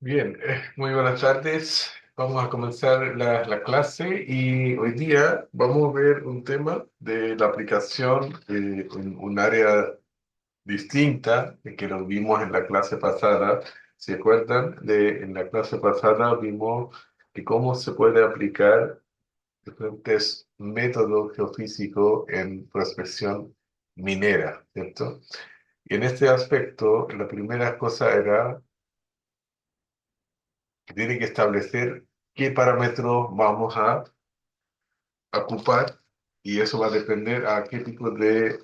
Bien, muy buenas tardes. Vamos a comenzar la clase y hoy día vamos a ver un tema de la aplicación en un área distinta de que lo vimos en la clase pasada. ¿Se acuerdan? En la clase pasada vimos que cómo se puede aplicar diferentes métodos geofísicos en prospección minera, ¿cierto? Y en este aspecto, la primera cosa era que tiene que establecer qué parámetros vamos a ocupar y eso va a depender a qué tipo de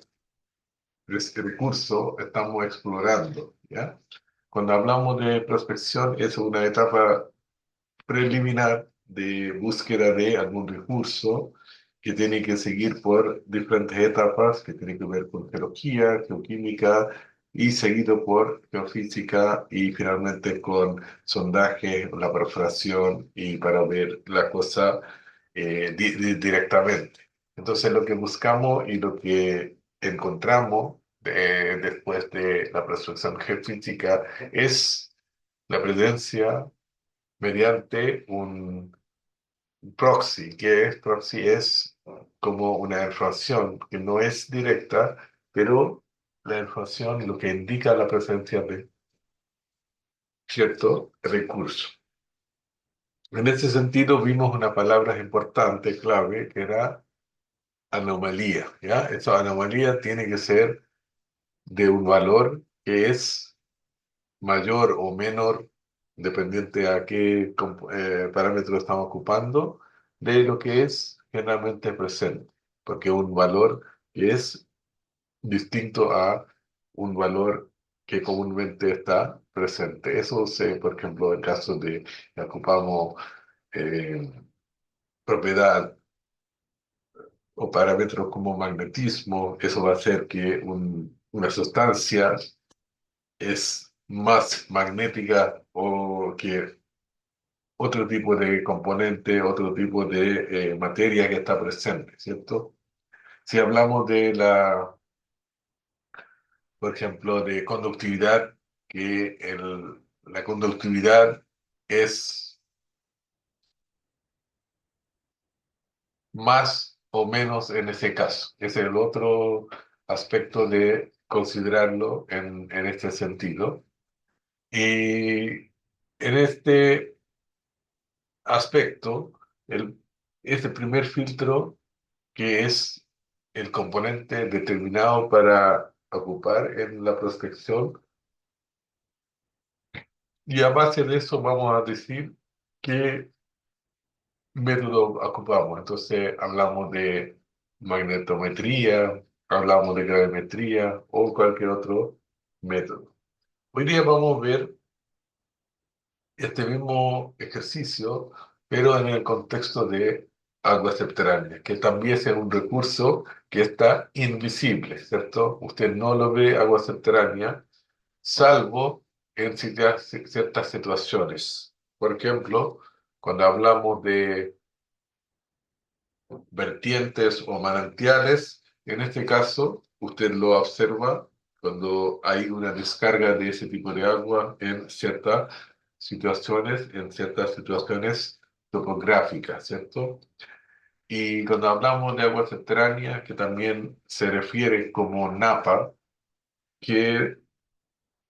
recurso estamos explorando, ¿ya? Cuando hablamos de prospección, es una etapa preliminar de búsqueda de algún recurso que tiene que seguir por diferentes etapas que tienen que ver con geología, geoquímica y seguido por geofísica y finalmente con sondaje, la perforación y para ver la cosa directamente. Entonces lo que buscamos y lo que encontramos después de la prospección geofísica es la presencia mediante un proxy. ¿Qué es? Proxy es como una información que no es directa, pero la información lo que indica la presencia de cierto recurso. En ese sentido vimos una palabra importante, clave, que era anomalía, ¿ya? Esa anomalía tiene que ser de un valor que es mayor o menor, dependiente a qué parámetro estamos ocupando, de lo que es generalmente presente, porque un valor que es distinto a un valor que comúnmente está presente. Eso se, por ejemplo, en caso de que ocupamos eh, propiedad o parámetros como magnetismo, eso va a hacer que una sustancia es más magnética o que otro tipo de componente, otro tipo de materia que está presente, ¿cierto? Si hablamos por ejemplo, de conductividad, que la conductividad es más o menos en ese caso. Ese es el otro aspecto de considerarlo en este sentido. Y en este aspecto, el, este primer filtro que es el componente determinado para ocupar en la prospección, y a base de eso vamos a decir qué método ocupamos. Entonces hablamos de magnetometría, hablamos de gravimetría o cualquier otro método. Hoy día vamos a ver este mismo ejercicio, pero en el contexto de aguas subterráneas, que también es un recurso que está invisible, ¿cierto? Usted no lo ve agua subterránea, salvo en ciertas situaciones. Por ejemplo, cuando hablamos de vertientes o manantiales, en este caso, usted lo observa cuando hay una descarga de ese tipo de agua en ciertas situaciones topográficas, ¿cierto? Y cuando hablamos de agua subterránea, que también se refiere como napa, que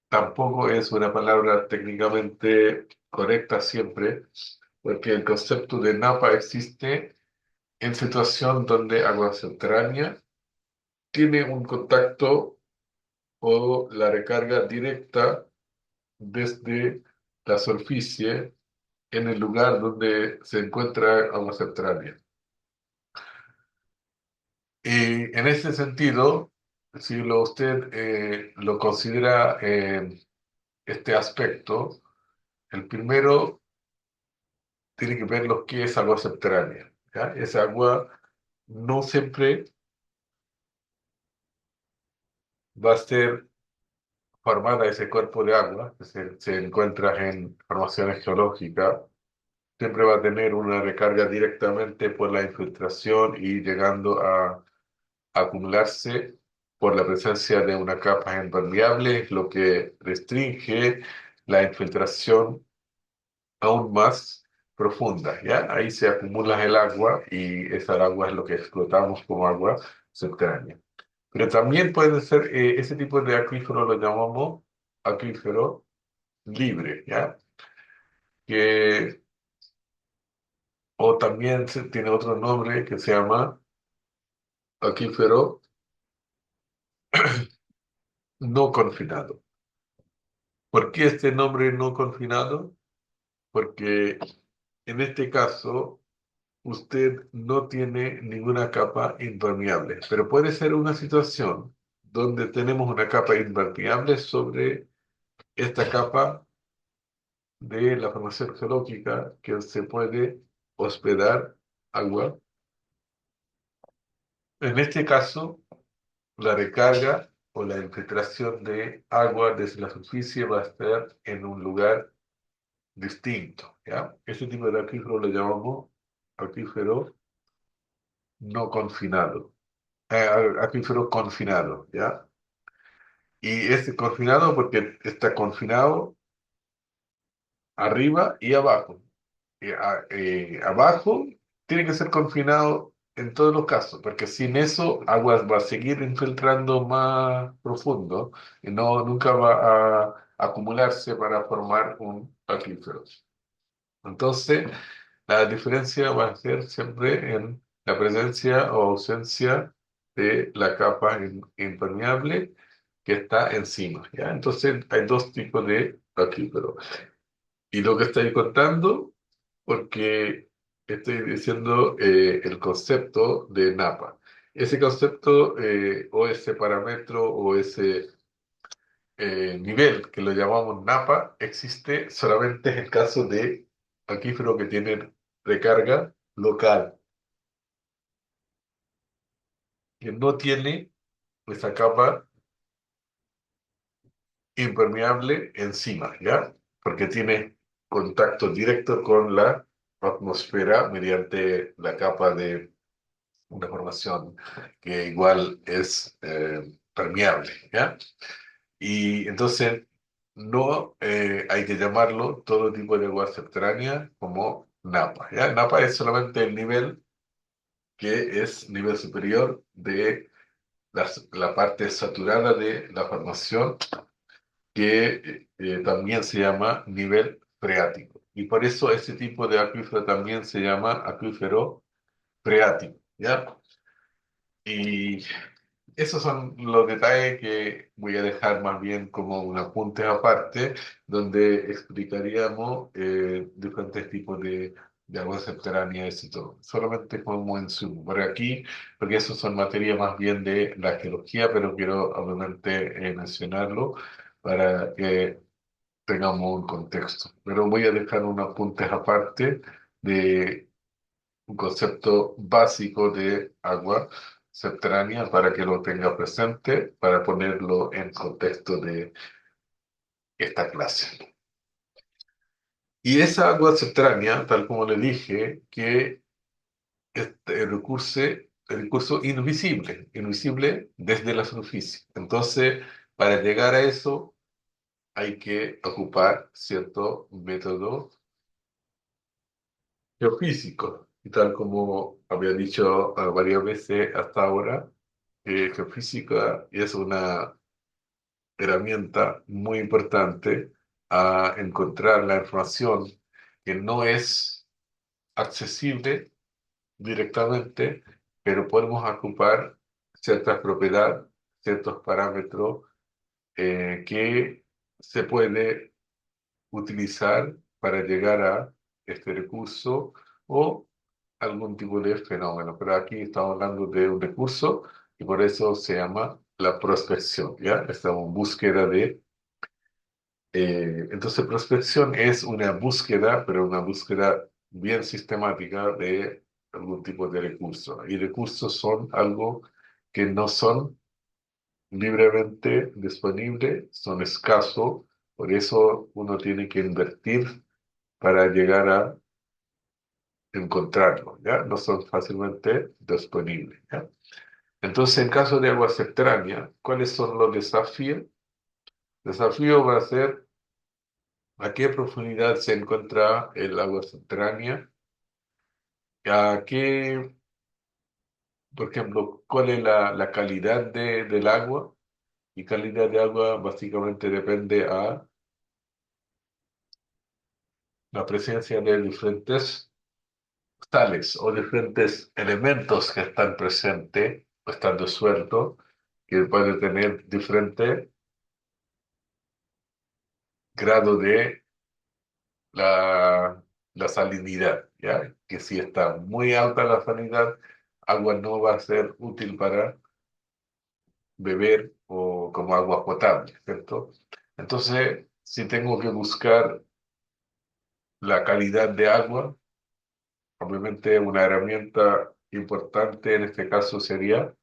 tampoco es una palabra técnicamente correcta siempre, porque el concepto de napa existe en situación donde agua subterránea tiene un contacto o la recarga directa desde la superficie en el lugar donde se encuentra agua subterránea. Y en ese sentido, si usted lo considera este aspecto, el primero tiene que ver lo que es agua subterránea, ¿ya? Esa agua no siempre va a ser formada, ese cuerpo de agua que se encuentra en formaciones geológicas, siempre va a tener una recarga directamente por la infiltración y llegando a acumularse por la presencia de una capa impermeable, lo que restringe la infiltración aún más profundas, ¿ya? Ahí se acumula el agua y esa agua es lo que explotamos como agua subterránea. Pero también puede ser, ese tipo de acuífero lo llamamos acuífero libre, ¿ya? Que, o también tiene otro nombre que se llama acuífero no confinado. ¿Por qué este nombre no confinado? Porque en este caso usted no tiene ninguna capa impermeable, pero puede ser una situación donde tenemos una capa impermeable sobre esta capa de la formación geológica que se puede hospedar agua. En este caso, la recarga o la infiltración de agua desde la superficie va a estar en un lugar distinto, ¿ya? Este tipo de acuífero lo llamamos acuífero no confinado, acuífero confinado, ¿ya? Y es confinado porque está confinado arriba y abajo. Abajo tiene que ser confinado en todos los casos, porque sin eso agua va a seguir infiltrando más profundo y no, nunca va a acumularse para formar un acuífero. Entonces, la diferencia va a ser siempre en la presencia o ausencia de la capa impermeable que está encima, ¿ya? Entonces, hay dos tipos de acuíferos. Y lo que estoy contando, porque estoy diciendo el concepto de Napa. Ese concepto o ese parámetro o ese nivel que lo llamamos Napa existe solamente en el caso de acuíferos que tienen recarga local, que no tiene esa capa impermeable encima, ¿ya? Porque tiene contacto directo con la atmósfera mediante la capa de una formación que igual es permeable, ¿ya? Y entonces no hay que llamarlo todo tipo de agua subterránea como napa, ¿ya? Napa es solamente el nivel que es nivel superior de la parte saturada de la formación, que también se llama nivel freático. Y por eso ese tipo de acuífero también se llama acuífero freático, ¿ya? Y esos son los detalles que voy a dejar más bien como un apunte aparte, donde explicaríamos diferentes tipos de aguas subterráneas y todo. Solamente como en su por aquí, porque eso son materias más bien de la geología, pero quiero obviamente mencionarlo para que tengamos un contexto. Pero voy a dejar un apunte aparte de un concepto básico de agua subterránea para que lo tenga presente, para ponerlo en contexto de esta clase. Y esa agua subterránea, tal como le dije, que es el recurso invisible, invisible desde la superficie. Entonces, para llegar a eso, hay que ocupar cierto método geofísico. Y tal como había dicho varias veces hasta ahora, geofísica es una herramienta muy importante a encontrar la información que no es accesible directamente, pero podemos ocupar ciertas propiedades, ciertos parámetros que se puede utilizar para llegar a este recurso o algún tipo de fenómeno. Pero aquí estamos hablando de un recurso y por eso se llama la prospección, ¿ya? Estamos en búsqueda de... entonces, prospección es una búsqueda, pero una búsqueda bien sistemática de algún tipo de recurso. Y recursos son algo que no son libremente disponibles, son escasos, por eso uno tiene que invertir para llegar a encontrarlo, ¿ya? No son fácilmente disponibles, ¿ya? Entonces, en caso de agua subterránea, ¿cuáles son los desafíos? El desafío va a ser ¿A qué profundidad se encuentra el agua subterránea? ¿A qué, por ejemplo, cuál es la calidad del agua? Y calidad de agua básicamente depende a la presencia de diferentes sales o diferentes elementos que están presentes o están disueltos, que pueden tener diferente grado de la, la salinidad, ¿ya? Que si está muy alta la salinidad, agua no va a ser útil para beber o como agua potable, ¿cierto? Entonces, si tengo que buscar la calidad de agua, obviamente una herramienta importante en este caso sería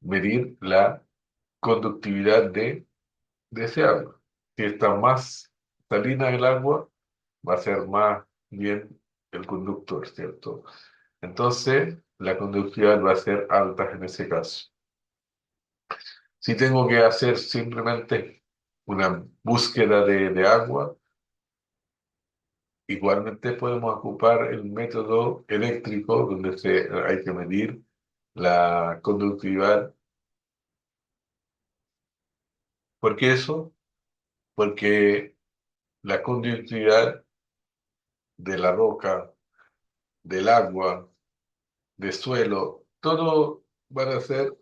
medir la conductividad de ese agua. Si está más salina el agua, va a ser más bien el conductor, ¿cierto? Entonces, la conductividad va a ser alta en ese caso. Si tengo que hacer simplemente una búsqueda de agua, igualmente podemos ocupar el método eléctrico donde hay que medir la conductividad. ¿Por qué eso? Porque la conductividad de la roca, del agua, del suelo, todo van a ser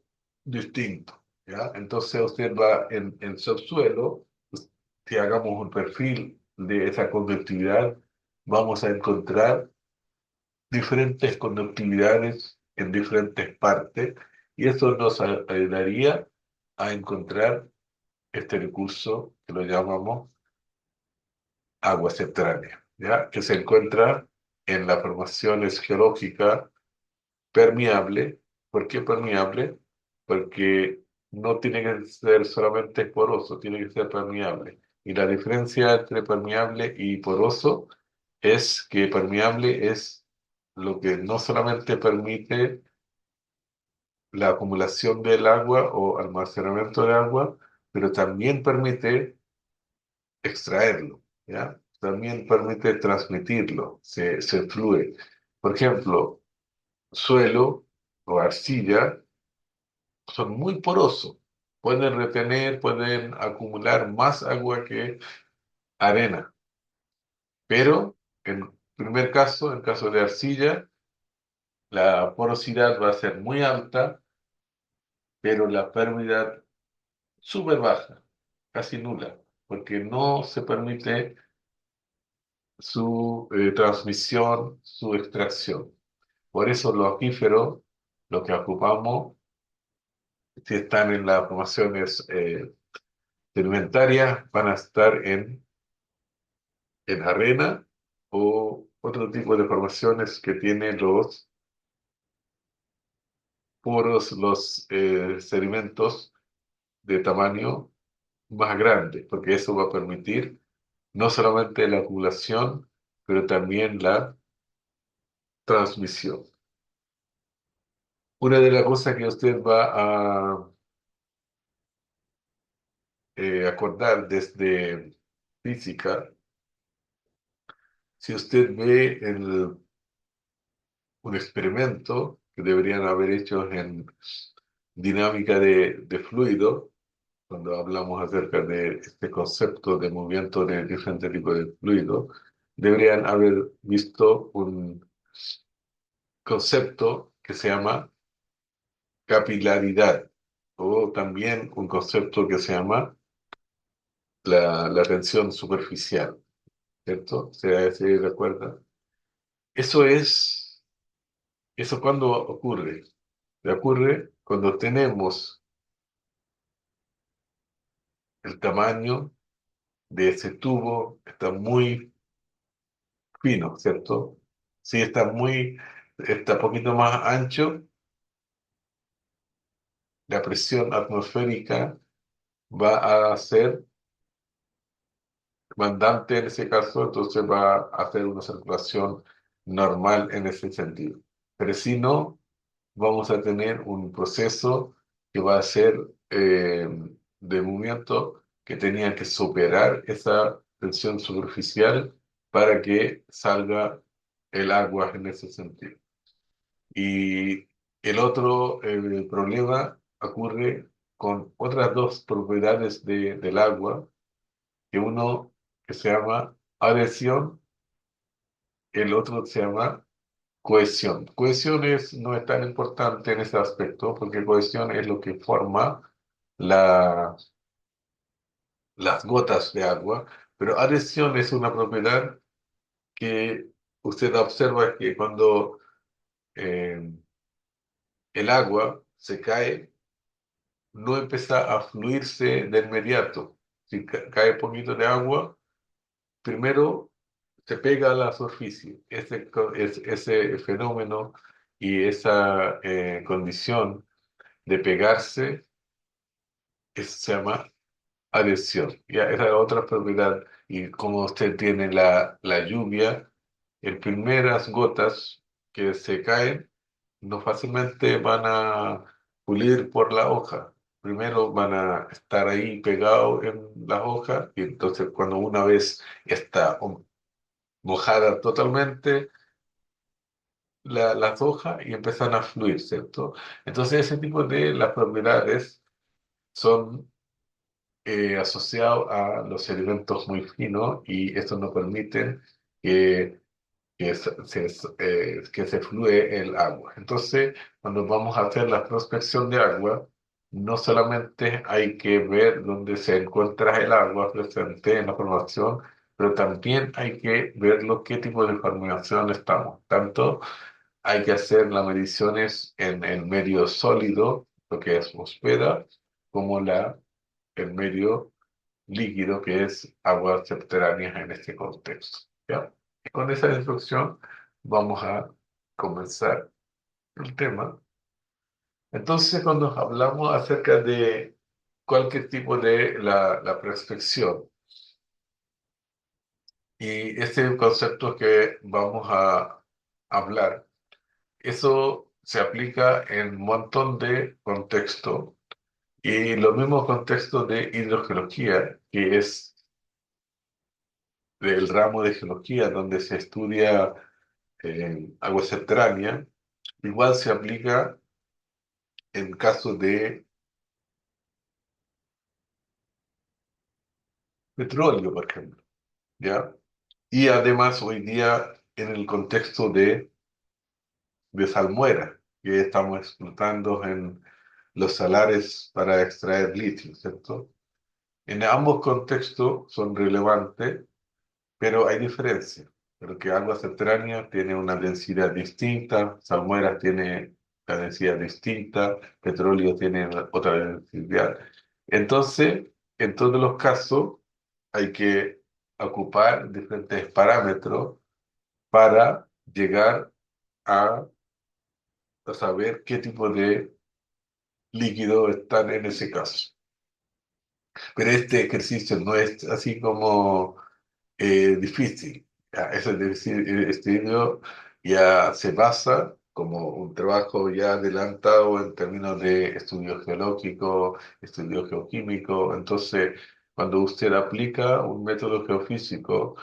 distintos, ¿ya? Entonces usted va en subsuelo, si hagamos un perfil de esa conductividad, vamos a encontrar diferentes conductividades en diferentes partes y eso nos ayudaría a encontrar este recurso que lo llamamos agua subterránea, ¿ya? Que se encuentra en las formaciones geológicas permeable. ¿Por qué permeable? Porque no tiene que ser solamente poroso, tiene que ser permeable. Y la diferencia entre permeable y poroso es que permeable es lo que no solamente permite la acumulación del agua o almacenamiento de agua, pero también permite extraerlo, ¿ya? También permite transmitirlo, se fluye. Por ejemplo, suelo o arcilla son muy porosos, pueden retener, pueden acumular más agua que arena, pero en primer caso, en caso de arcilla, la porosidad va a ser muy alta, pero la permeabilidad súper baja, casi nula, porque no se permite su transmisión, su extracción. Por eso los acuíferos, lo que ocupamos, si están en las formaciones sedimentarias, van a estar en arena o otro tipo de formaciones que tienen los poros, los sedimentos de tamaño más grande, porque eso va a permitir no solamente la acumulación, pero también la transmisión. Una de las cosas que usted va a acordar desde física, si usted ve un experimento que deberían haber hecho en dinámica de fluido, cuando hablamos acerca de este concepto de movimiento de diferentes tipos de fluido, deberían haber visto un concepto que se llama capilaridad o también un concepto que se llama la tensión superficial, ¿cierto? ¿Se recuerda? Eso es, eso cuando ocurre. Ocurre cuando tenemos el tamaño de ese tubo, está muy fino, ¿cierto? Si está un poquito más ancho, la presión atmosférica va a ser mandante en ese caso, entonces va a hacer una circulación normal en ese sentido. Pero si no, vamos a tener un proceso que va a ser de movimiento que tenía que superar esa tensión superficial para que salga el agua en ese sentido. Y el otro problema ocurre con otras dos propiedades del agua, que uno que se llama adhesión, el otro se llama cohesión. No es tan importante en ese aspecto, porque cohesión es lo que forma la- las gotas de agua, pero adhesión es una propiedad que usted observa que cuando eh, el agua se cae, no empieza a fluirse de inmediato. Si cae poquito de agua, primero se pega a la superficie. Ese fenómeno y esa condición de pegarse se llama adhesión. Ya, esa es otra propiedad. Y como usted tiene la lluvia, en primeras gotas que se caen, no fácilmente van a pulir por la hoja. Primero van a estar ahí pegados en las hojas y entonces cuando una vez está mojada totalmente las hojas y empiezan a fluir, ¿cierto? Entonces ese tipo de las propiedades son asociados a los sedimentos muy finos y eso nos permite que que se fluye el agua. Entonces, cuando vamos a hacer la prospección de agua, no solamente hay que ver dónde se encuentra el agua presente en la formación, pero también hay que ver qué tipo de formación estamos. Tanto hay que hacer las mediciones en el medio sólido, lo que es atmósfera, como el medio líquido, que es aguas subterráneas en este contexto. ¿Ya? Y con esa instrucción vamos a comenzar el tema. Entonces, cuando hablamos acerca de cualquier tipo de la prospección, y este concepto que vamos a hablar, eso se aplica en un montón de contextos, y los mismos contextos de hidrogeología, que es del ramo de geología donde se estudia agua subterránea, igual se aplica en caso de petróleo, por ejemplo, ¿ya? Y además hoy día en el contexto de salmuera, que estamos explotando en los salares para extraer litio, ¿cierto? En ambos contextos son relevantes, pero hay diferencias, porque agua subterránea tiene una densidad distinta, salmuera tiene la densidad distinta, petróleo tiene otra densidad. Entonces, en todos los casos, hay que ocupar diferentes parámetros para llegar a, a saber qué tipo de líquido están en ese caso. Pero este ejercicio no es así como difícil. Ya, ese estudio ya se basa como un trabajo ya adelantado en términos de estudio geológico, estudio geoquímico. Entonces, cuando usted aplica un método geofísico,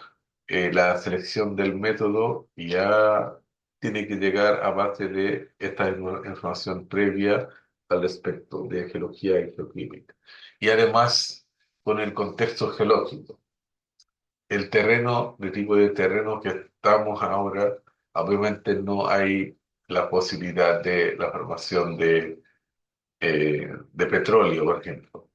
la selección del método ya tiene que llegar a base de esta información previa al respecto de geología y geoquímica. Y además, con el contexto geológico el terreno, de tipo de terreno que estamos ahora, obviamente no hay la posibilidad de la formación de petróleo, por ejemplo,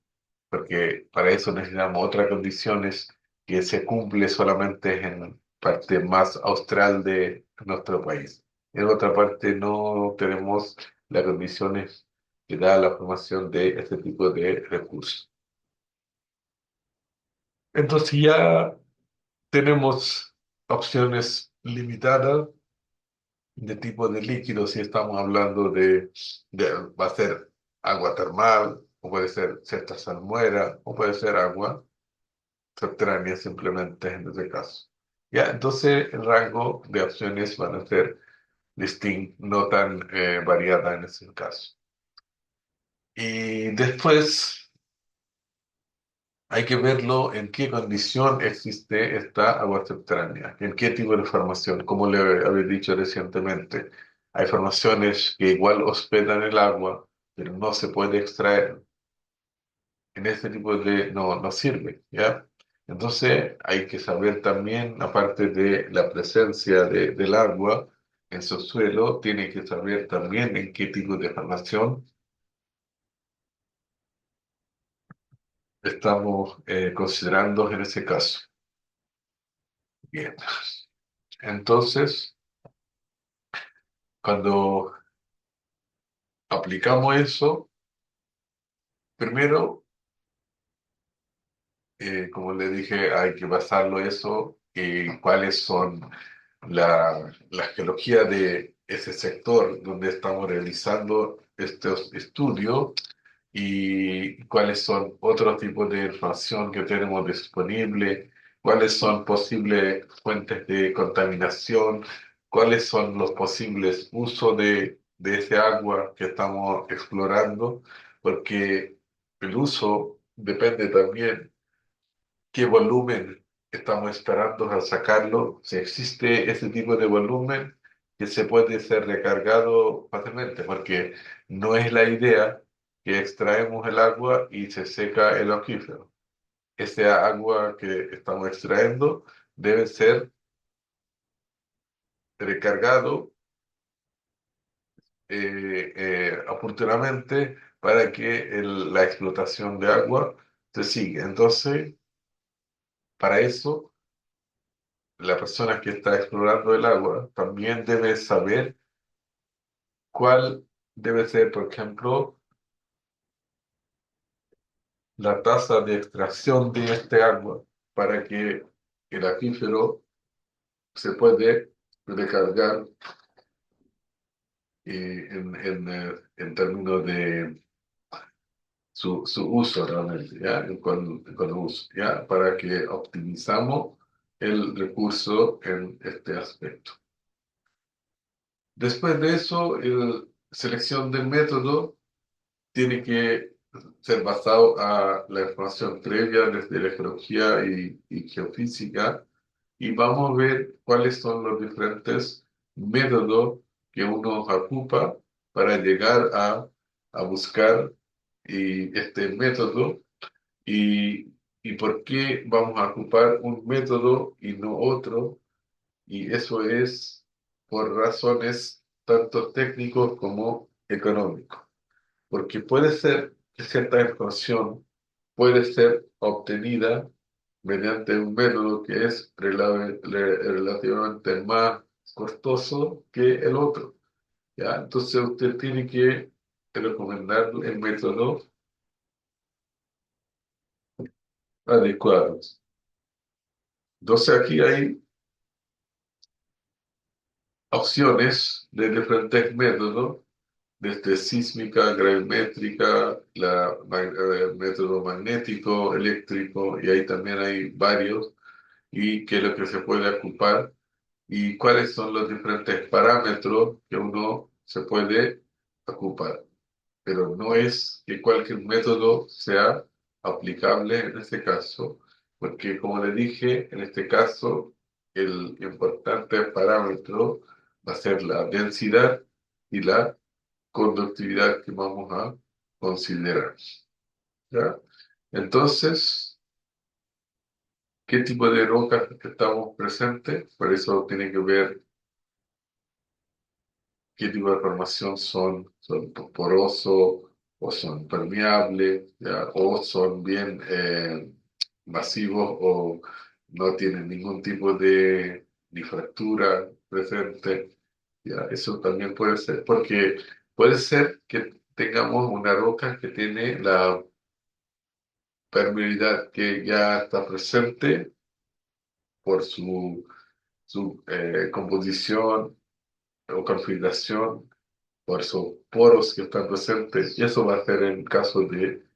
porque para eso necesitamos otras condiciones que se cumple solamente en parte más austral de nuestro país. En otra parte no tenemos las condiciones que da la formación de este tipo de recursos. Entonces ya tenemos opciones limitadas de tipo de líquido, si estamos hablando va a ser agua termal, o puede ser cierta salmuera, o puede ser agua subterránea simplemente en ese caso. Ya, entonces el rango de opciones van a ser no tan variada en ese caso. Y después hay que verlo en qué condición existe esta agua subterránea, en qué tipo de formación, como le había dicho recientemente. Hay formaciones que igual hospedan el agua, pero no se puede extraer. En este tipo de no sirve, ¿ya? Entonces hay que saber también, aparte de la presencia del agua en su suelo, tiene que saber también en qué tipo de formación estamos considerando en ese caso. Bien, entonces, cuando aplicamos eso, primero, como le dije, hay que basarlo eso, cuáles son la geología de ese sector donde estamos realizando estos estudios y cuáles son otros tipos de información que tenemos disponible, cuáles son posibles fuentes de contaminación, cuáles son los posibles usos de ese agua que estamos explorando, porque el uso depende también qué volumen estamos esperando al sacarlo, si existe ese tipo de volumen que se puede ser recargado fácilmente, porque no es la idea que extraemos el agua y se seca el acuífero. Ese agua que estamos extrayendo debe ser recargado oportunamente para que la explotación de agua se siga. Entonces, para eso la persona que está explorando el agua también debe saber cuál debe ser, por ejemplo, la tasa de extracción de este agua para que el acuífero se puede recargar en términos de su uso realmente, ¿ya? Con el uso, ¿ya? Para que optimizamos el recurso en este aspecto. Después de eso, selección del método tiene que ser basado a la información previa desde la geología y geofísica y vamos a ver cuáles son los diferentes métodos que uno ocupa para llegar a buscar este método y, y por qué vamos a ocupar un método y no otro, y eso es por razones tanto técnicos como económicos, porque puede ser que cierta información puede ser obtenida mediante un método que es relativamente más costoso que el otro, ¿ya? Entonces usted tiene que recomendar el método adecuado. Entonces aquí hay opciones de diferentes métodos desde sísmica, gravimétrica, método magnético, eléctrico, y ahí también hay varios, y qué es lo que se puede ocupar, y cuáles son los diferentes parámetros que uno se puede ocupar. Pero no es que cualquier método sea aplicable en este caso, porque como le dije, en este caso el importante parámetro va a ser la densidad y la conductividad que vamos a considerar, ¿ya? Entonces, ¿qué tipo de rocas estamos presentes? Por eso tiene que ver qué tipo de formación son porosos o son permeables, ¿ya? O son bien masivos o no tienen ningún tipo de ni fractura presente, ¿ya? Eso también puede ser, porque puede ser que tengamos una roca que tiene la permeabilidad que ya está presente por su composición o configuración, por sus poros que están presentes, y eso va a ser en caso de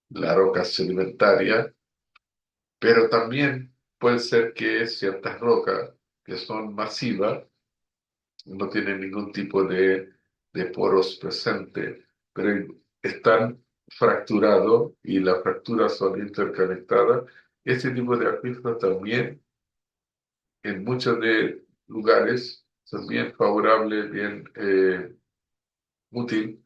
la roca sedimentaria, pero también puede ser que ciertas rocas que son masivas no tienen ningún tipo de poros presentes, pero están fracturado y las fracturas son interconectadas. Este tipo de acuíferos también en muchos de lugares son bien favorables, bien útil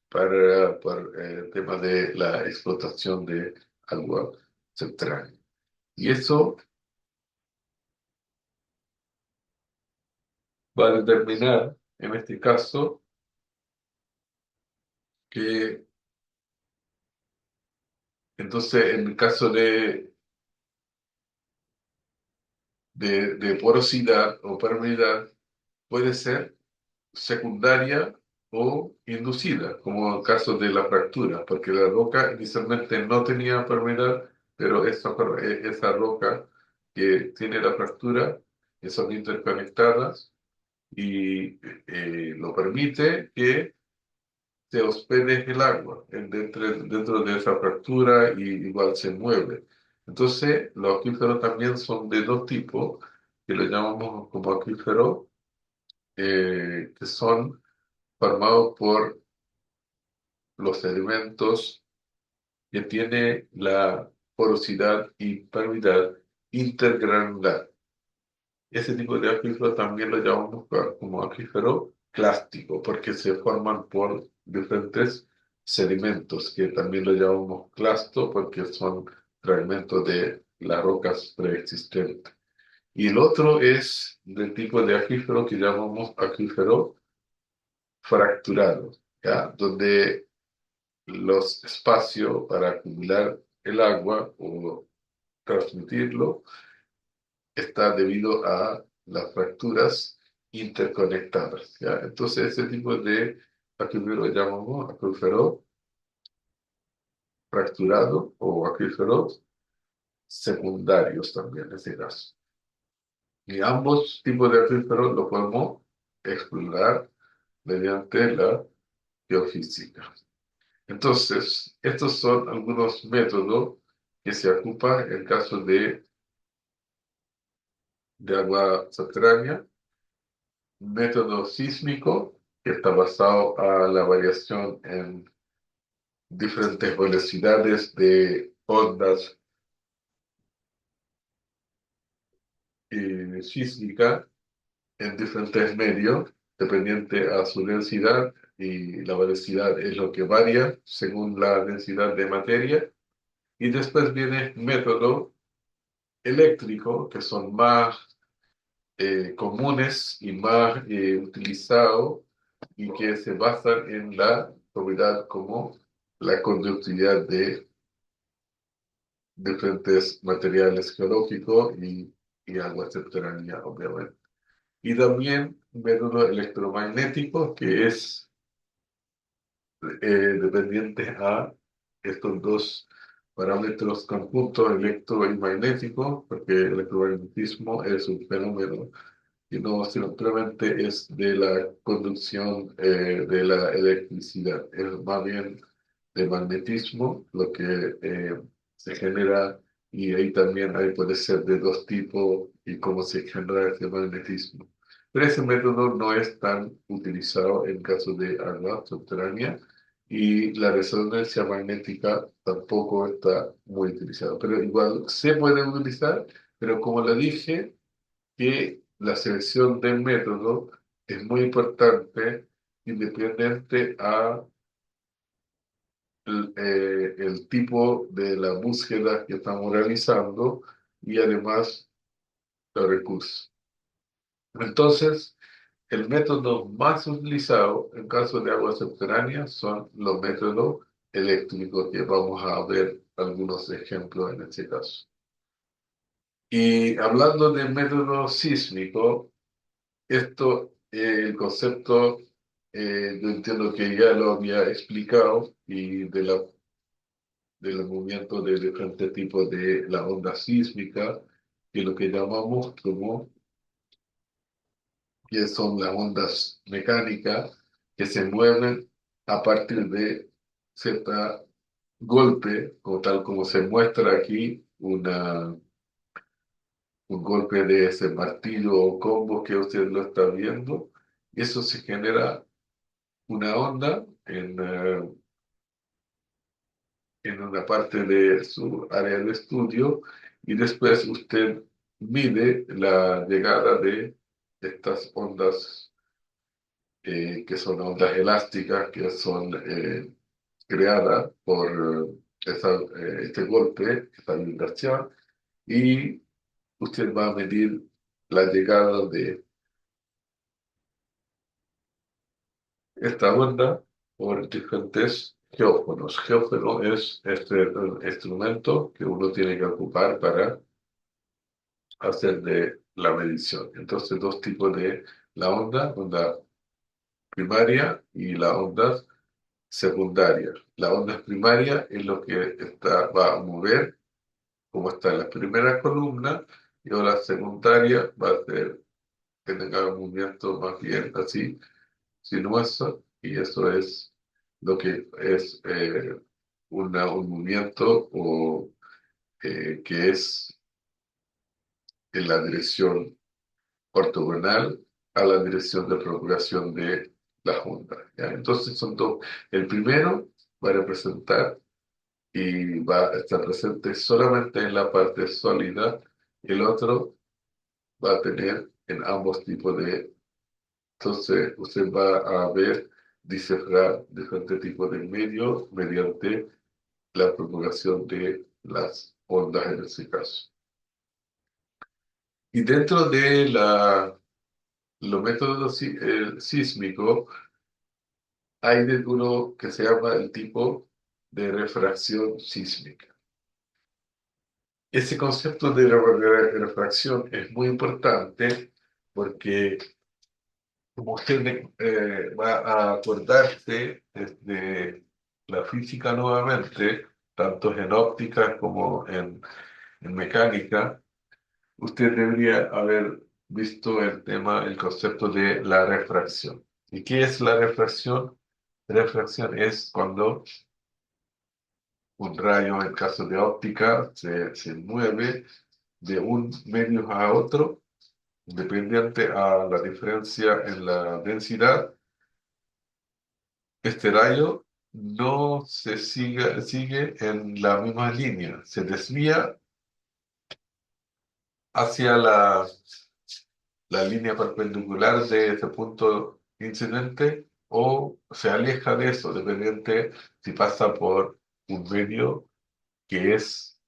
para el tema de la explotación de agua subterránea. Y eso va a determinar, en este caso, que entonces en el caso de porosidad o permeabilidad puede ser secundaria o inducida, como el caso de la fractura, porque la roca inicialmente no tenía permeabilidad, pero esa roca que tiene la fractura, que son interconectadas, y lo permite que se hospede el agua dentro de esa fractura y igual se mueve. Entonces, los acuíferos también son de dos tipos, que le llamamos como acuíferos, que son formados por los sedimentos que tiene la porosidad y permeabilidad intergranular. Ese tipo de acuífero también lo llamamos como acuífero clástico, porque se forman por diferentes sedimentos, que también lo llamamos clasto, porque son fragmentos de las rocas preexistentes. Y el otro es del tipo de acuífero que llamamos acuífero fracturado, ¿ya? Donde los espacios para acumular el agua o transmitirlo está debido a las fracturas interconectadas, ¿ya? Entonces, ese tipo de acuífero lo llamamos acuífero fracturado o acuíferos secundarios también en ese caso. Y ambos tipos de acuíferos lo podemos explorar mediante la geofísica. Entonces, estos son algunos métodos que se ocupan en caso de agua subterránea. Método sísmico, que está basado a la variación en diferentes velocidades de ondas sísmicas en diferentes medios, dependiente a su densidad, y la velocidad es lo que varía según la densidad de materia. Y después viene método eléctrico, que son más comunes y más utilizados y que se basan en la propiedad como la conductividad de diferentes materiales geológicos y agua subterránea, obviamente. Y también método electromagnético, que es dependiente a estos dos parámetros conjuntos, electro y magnético, porque el electromagnetismo es un fenómeno y no simplemente es de la conducción de la electricidad, es más bien de magnetismo lo que se genera, y ahí también ahí puede ser de dos tipos y cómo se genera ese magnetismo. Pero ese método no es tan utilizado en caso de agua subterránea, y la resonancia magnética tampoco está muy utilizada, pero igual se puede utilizar, pero como le dije, que la selección del método es muy importante, independiente a el tipo de la búsqueda que estamos realizando y además los recursos. Entonces, el método más utilizado en caso de aguas subterráneas son los métodos eléctricos, que vamos a ver algunos ejemplos en este caso. Y hablando del método sísmico, esto, el concepto, yo entiendo que ya lo había explicado, y del movimiento de diferentes tipos de la onda sísmica, que lo que llamamos como, que son las ondas mecánicas que se mueven a partir de cierta golpe, o tal como se muestra aquí, un golpe de ese martillo o combo que usted lo está viendo, y eso se genera una onda en una parte de su área de estudio y después usted mide la llegada de estas ondas que son ondas elásticas, que son creadas por este golpe, esta vibración, y usted va a medir la llegada de esta onda por diferentes geófonos. Geófono es este instrumento que uno tiene que ocupar para hacer de la medición. Entonces, dos tipos de la onda primaria y la onda secundaria. La onda primaria es lo que va a mover, como está en la primera columna, y la secundaria va a ser que tenga un movimiento más bien así, sinuoso, y eso es lo que es un movimiento que es en la dirección ortogonal a la dirección de propagación de las ondas, ¿ya? Entonces son dos. El primero va a representar y va a estar presente solamente en la parte sólida, el otro va a tener en ambos tipos de. Entonces usted va a ver descifrar diferentes tipos de medios mediante la propagación de las ondas en ese caso. Y dentro de los métodos sísmicos, hay de uno que se llama el tipo de refracción sísmica. Ese concepto de refracción es muy importante porque, como usted va a acordarse de la física nuevamente, tanto en óptica como en mecánica, usted debería haber visto el tema, el concepto de la refracción. ¿Y qué es la refracción? Refracción es cuando un rayo, en caso de óptica, se mueve de un medio a otro, independiente a la diferencia en la densidad. Este rayo no sigue en la misma línea, se desvía hacia la línea perpendicular de ese punto incidente o se aleja de eso, dependiente si pasa por un medio que es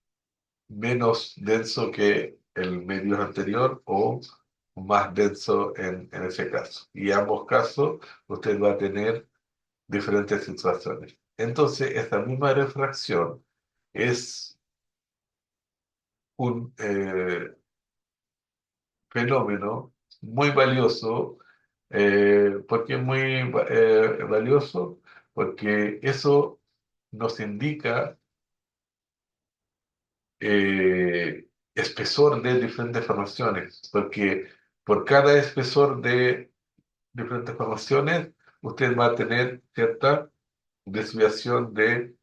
menos denso que el medio anterior o más denso en ese caso. Y en ambos casos usted va a tener diferentes situaciones. Entonces, esta misma refracción es un fenómeno muy valioso. ¿Por qué muy valioso? Porque eso nos indica espesor de diferentes formaciones, porque por cada espesor de diferentes formaciones, usted va a tener cierta desviación de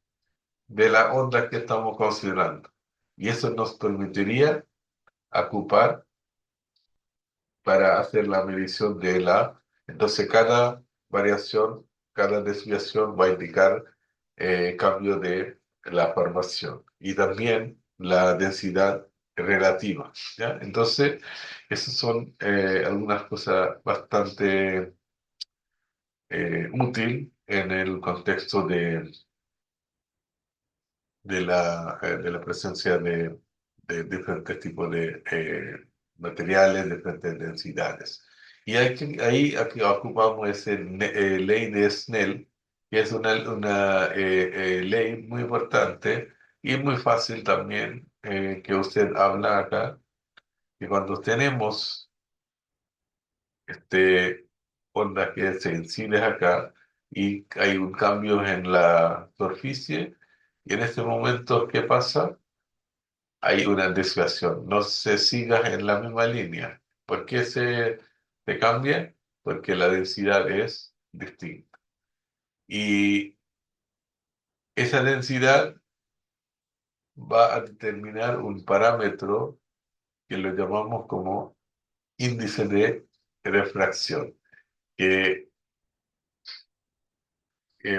la onda que estamos considerando. Y eso nos permitiría ocupar para hacer la medición de la. Entonces, cada variación, cada desviación va a indicar cambio de la formación y también la densidad relativa, ¿ya? Entonces, esas son algunas cosas bastante útil en el contexto de la presencia de diferentes tipos de materiales, diferentes densidades. Y ahí aquí ocupamos esa ley de Snell, que es una ley muy importante y muy fácil también que usted habla acá, que cuando tenemos ondas que sensibles acá y hay un cambio en la superficie, y en este momento, ¿qué pasa? Hay una desviación, no se siga en la misma línea. ¿Por qué se cambia? Porque la densidad es distinta. Y esa densidad va a determinar un parámetro que lo llamamos como índice de refracción, que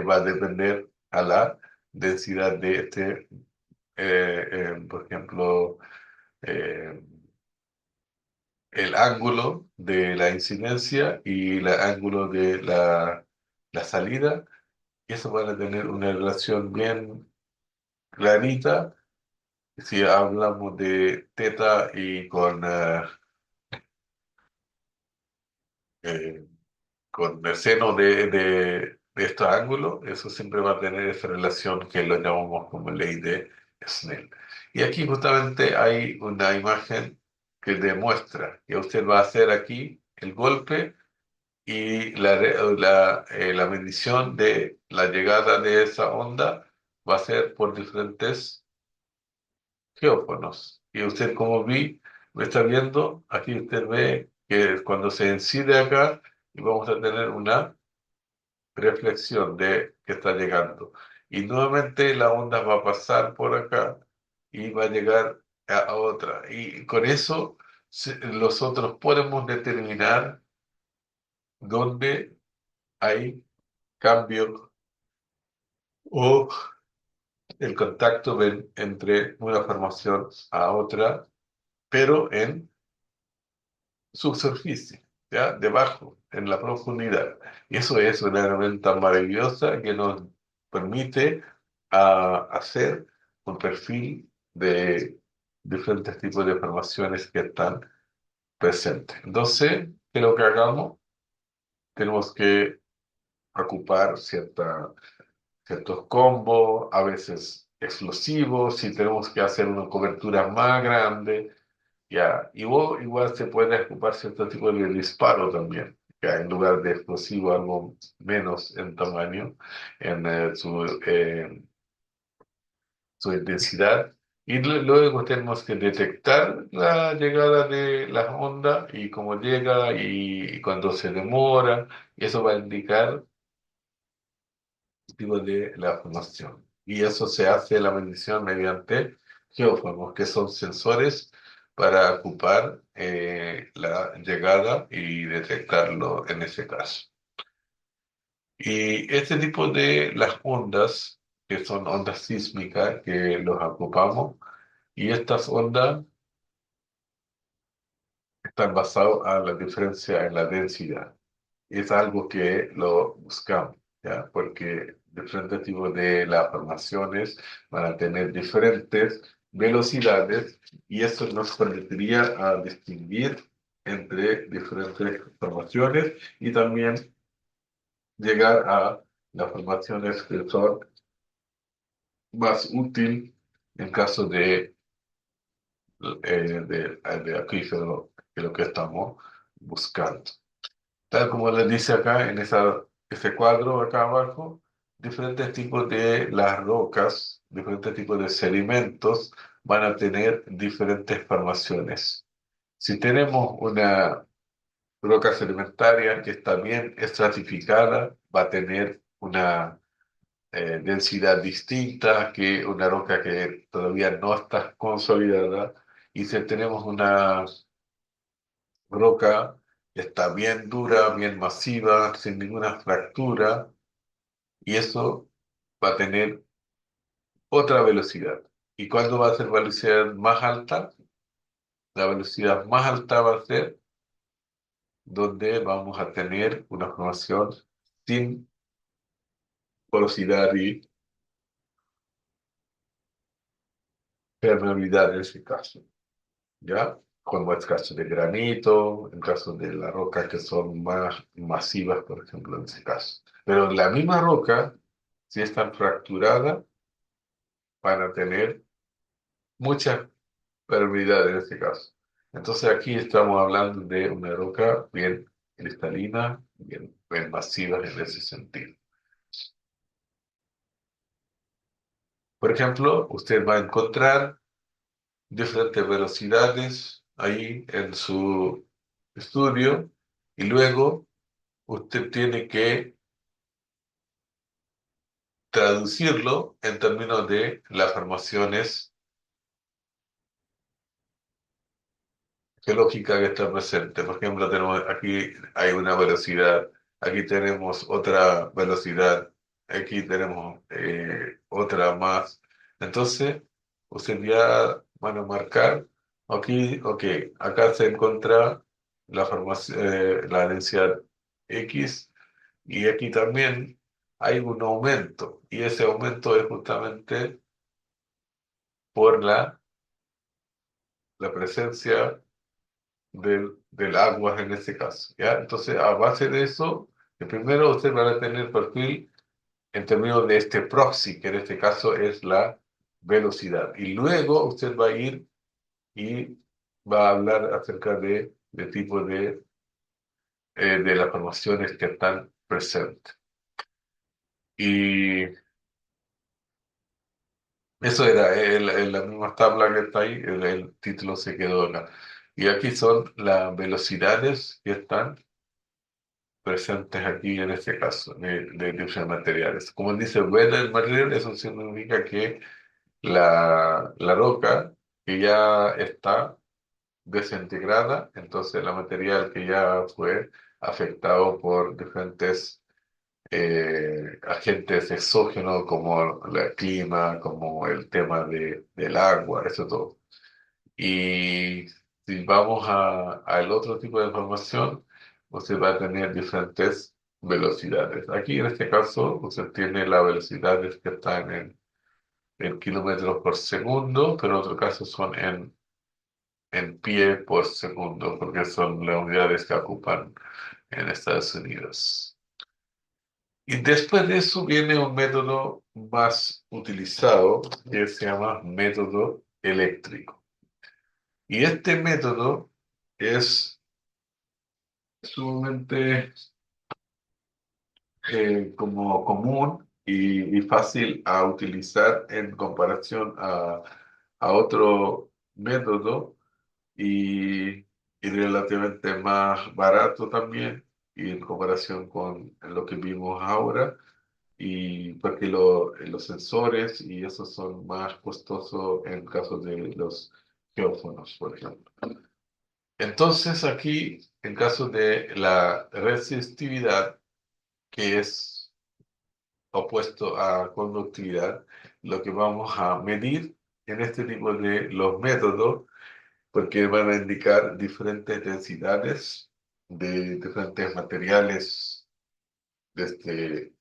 va a depender a la densidad de por ejemplo, eh, el ángulo de la incidencia y el ángulo de la salida, y eso van a tener una relación bien clarita si hablamos de teta y eh, con el seno de estos ángulos, eso siempre va a tener esa relación que lo llamamos como ley de Snell. Y aquí justamente hay una imagen que demuestra que usted va a hacer aquí el golpe y la medición de la llegada de esa onda va a ser por diferentes geófonos. Y usted, como lo está viendo, aquí usted ve que cuando se incide acá, y vamos a tener una reflexión de que está llegando. Y nuevamente la onda va a pasar por acá y va a llegar a otra. Y con eso nosotros podemos determinar dónde hay cambio o el contacto entre una formación a otra, pero en subsurficie, ¿ya? Debajo, en la profundidad. Y eso es una herramienta maravillosa que nos permite hacer un perfil de diferentes tipos de formaciones que están presentes. Entonces, que lo que hagamos, tenemos que ocupar ciertos combos, a veces explosivos, si tenemos que hacer una cobertura más grande. Ya, y igual se puede ocupar cierto tipo de disparo también, que en lugar de explosivo algo menos en tamaño, en su intensidad. Y luego tenemos que detectar la llegada de las ondas y cómo llega y cuando se demora, y eso va a indicar el tipo de la formación. Y eso se hace la medición mediante geófagos, que son sensores para ocupar la llegada y detectarlo en ese caso. Y este tipo de las ondas, que son ondas sísmicas, que los ocupamos, y estas ondas están basadas a la diferencia en la densidad. Es algo que lo buscamos, ¿ya? Porque diferentes tipos de las formaciones van a tener diferentes velocidades y eso nos permitiría a distinguir entre diferentes formaciones y también llegar a las formaciones que son más útiles en caso de acuífero, que es lo que estamos buscando. Tal como les dice acá en ese cuadro acá abajo, diferentes tipos de las rocas, diferentes tipos de sedimentos van a tener diferentes formaciones. Si tenemos una roca sedimentaria que está bien estratificada, va a tener una densidad distinta que una roca que todavía no está consolidada. Y si tenemos una roca está bien dura, bien masiva, sin ninguna fractura, y eso va a tener otra velocidad. ¿Y cuándo va a ser velocidad más alta? La velocidad más alta va a ser donde vamos a tener una formación sin porosidad y permeabilidad en ese caso, ¿ya? Como es caso de granito, en caso de las rocas que son más masivas, por ejemplo, en ese caso. Pero la misma roca, si está fracturada, van a tener mucha permeabilidad en este caso. Entonces aquí estamos hablando de una roca bien cristalina, bien masiva en ese sentido. Por ejemplo, usted va a encontrar diferentes velocidades ahí en su estudio y luego usted tiene que traducirlo en términos de las formaciones geológica que está presente. Por ejemplo, tenemos aquí hay una velocidad, aquí tenemos otra velocidad, aquí tenemos otra más. Entonces, usted ya van a marcar, aquí, ok, acá se encuentra la densidad X y aquí también hay un aumento y ese aumento es justamente por la presencia del agua en este caso, ¿ya? Entonces, a base de eso, primero usted va a tener perfil en términos de este proxy, que en este caso es la velocidad. Y luego usted va a ir y va a hablar acerca de tipo de las formaciones que están presentes. Y eso era en la misma tabla que está ahí, el título se quedó acá. Y aquí son las velocidades que están presentes aquí en este caso, de diferentes materiales. Como dice weather material, eso significa que la roca que ya está desintegrada, entonces la material que ya fue afectado por diferentes agentes exógenos como el clima, como el tema del agua, eso todo. Y si vamos al otro tipo de información, usted va a tener diferentes velocidades. Aquí en este caso, usted tiene las velocidades que están en kilómetros por segundo, pero en otro caso son en pie por segundo, porque son las unidades que ocupan en Estados Unidos. Y después de eso viene un método más utilizado que se llama método eléctrico. Y este método es sumamente como común y fácil a utilizar en comparación a otro método y, y relativamente más barato también y en comparación con lo que vimos ahora y porque los sensores y esos son más costosos en caso de los geófonos, por ejemplo. Entonces aquí, en caso de la resistividad, que es opuesto a conductividad, lo que vamos a medir en este tipo de los métodos, porque van a indicar diferentes densidades de diferentes materiales, desde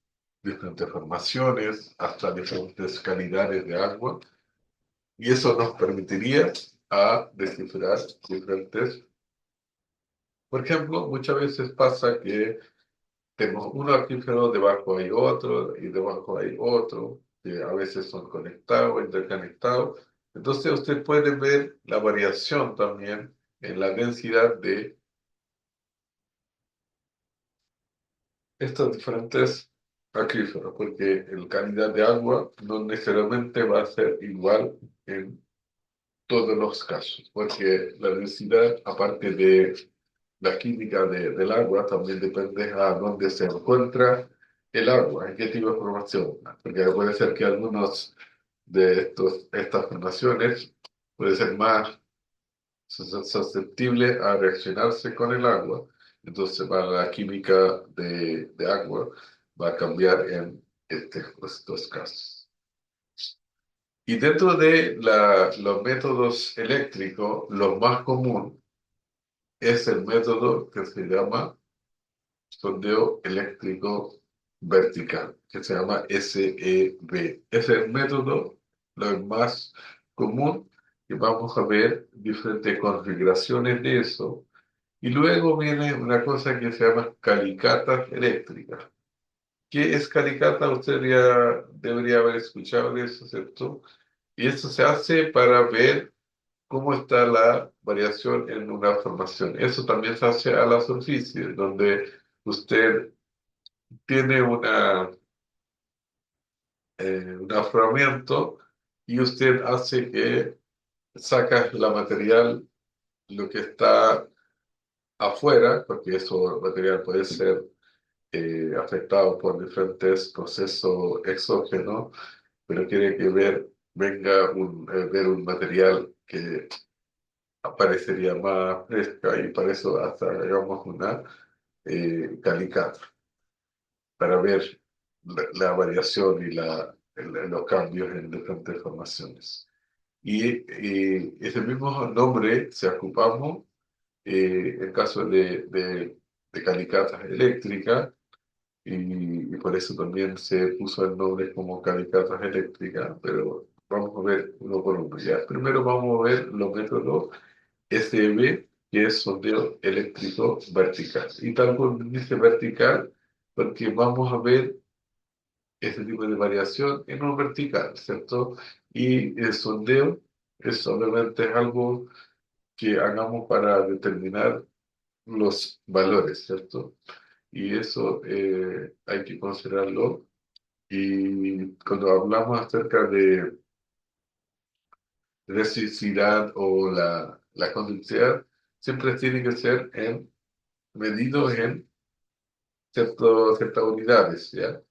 diferentes formaciones hasta diferentes calidades de agua, y eso nos permitiría a descifrar diferentes. Por ejemplo, muchas veces pasa que tenemos un acuífero, debajo hay otro y debajo hay otro, que a veces son conectados, interconectados. Entonces usted puede ver la variación también en la densidad de estos diferentes acuíferos, porque la calidad de agua no necesariamente va a ser igual en todos los casos, porque la densidad, aparte de la química del agua, también depende a dónde se encuentra el agua, en qué tipo de formación, porque puede ser que algunos de estas formaciones puede ser más susceptible a reaccionarse con el agua. Entonces, para la química de agua va a cambiar en estos casos. Y dentro de los métodos eléctricos, lo más común es el método que se llama sondeo eléctrico vertical, que se llama SEV. Es el método lo más común que vamos a ver diferentes configuraciones de eso. Y luego viene una cosa que se llama calicatas eléctricas. ¿Qué es calicata? Usted ya debería haber escuchado de eso, ¿cierto? Y esto se hace para ver cómo está la variación en una formación. Eso también se hace a la superficie, donde usted tiene un afloramiento y usted hace que saca la material, lo que está afuera, porque eso material puede ser afectado por diferentes procesos exógenos, pero quiere que venga ver un material que aparecería más fresca y para eso hasta hagamos una calicata para ver la variación y en los cambios en diferentes formaciones. Y ese mismo nombre se ocupamos en caso de calicatas eléctricas, y por eso también se puso el nombre como calicatas eléctricas, pero vamos a ver uno por uno. Ya, primero vamos a ver los métodos SEV, que es sondeo eléctrico vertical. Y tal como dice vertical, porque vamos a ver este tipo de variación en un vertical, ¿cierto? Y el sondeo es obviamente algo que hagamos para determinar los valores, ¿cierto? Y eso hay que considerarlo. Y cuando hablamos acerca de reciprocidad o la conductividad, siempre tiene que ser medido en ciertas unidades, ¿ya?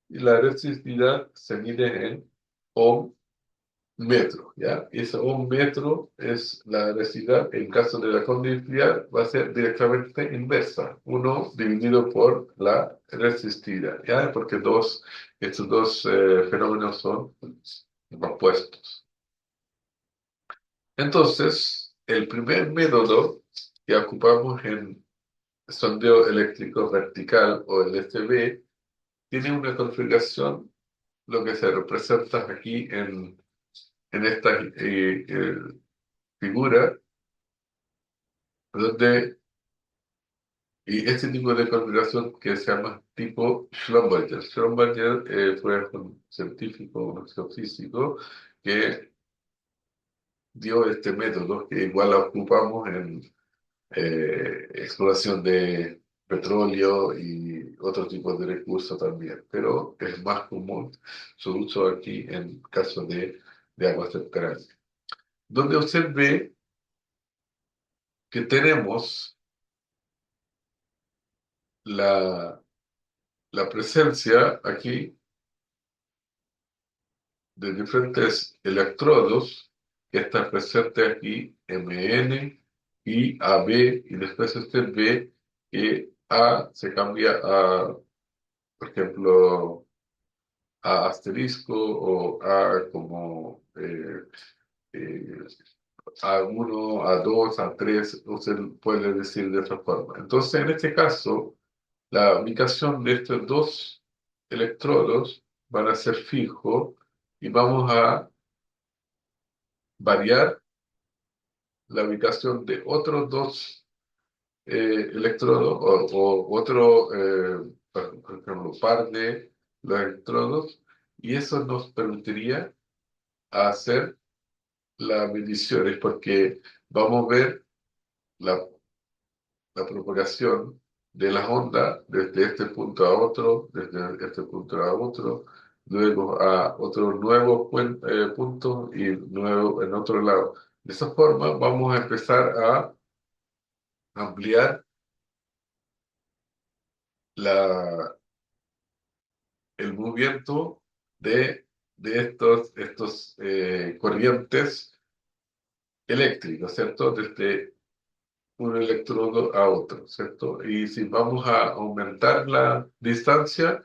Y la resistividad se mide en ohm metro, ¿ya? Y ese ohm metro es la resistividad. En caso de la conductividad va a ser directamente inversa, uno dividido por la resistividad, ¿ya? Porque estos dos fenómenos son opuestos. Entonces, el primer método que ocupamos en sondeo eléctrico vertical o el SB tiene una configuración, lo que se representa aquí en esta figura, donde, y este tipo de configuración que se llama tipo Schlumberger. Schlumberger fue un científico, un geofísico, que dio este método, que igual lo ocupamos en exploración de petróleo y otro tipo de recursos también, pero es más común su uso aquí en caso de aguas subterráneas. Donde usted ve que tenemos la, la presencia aquí de diferentes electrodos que están presentes aquí, Mn y AB, y después usted ve que A se cambia a, por ejemplo, a asterisco o A como eh, A1, A2, A3, usted puede decir de otra forma. Entonces, en este caso, la ubicación de estos dos electrodos van a ser fijos y vamos a variar la ubicación de otros dos electrodos o otro, por ejemplo, par de los electrodos, y eso nos permitiría hacer las mediciones porque vamos a ver la, la propagación de las ondas desde este punto a otro, desde este punto a otro, luego a otro nuevo punto y nuevo en otro lado. De esa forma vamos a empezar a ampliar la, el movimiento de estos corrientes eléctricas, ¿cierto? Desde un electrodo a otro, ¿cierto? Y si vamos a aumentar la distancia,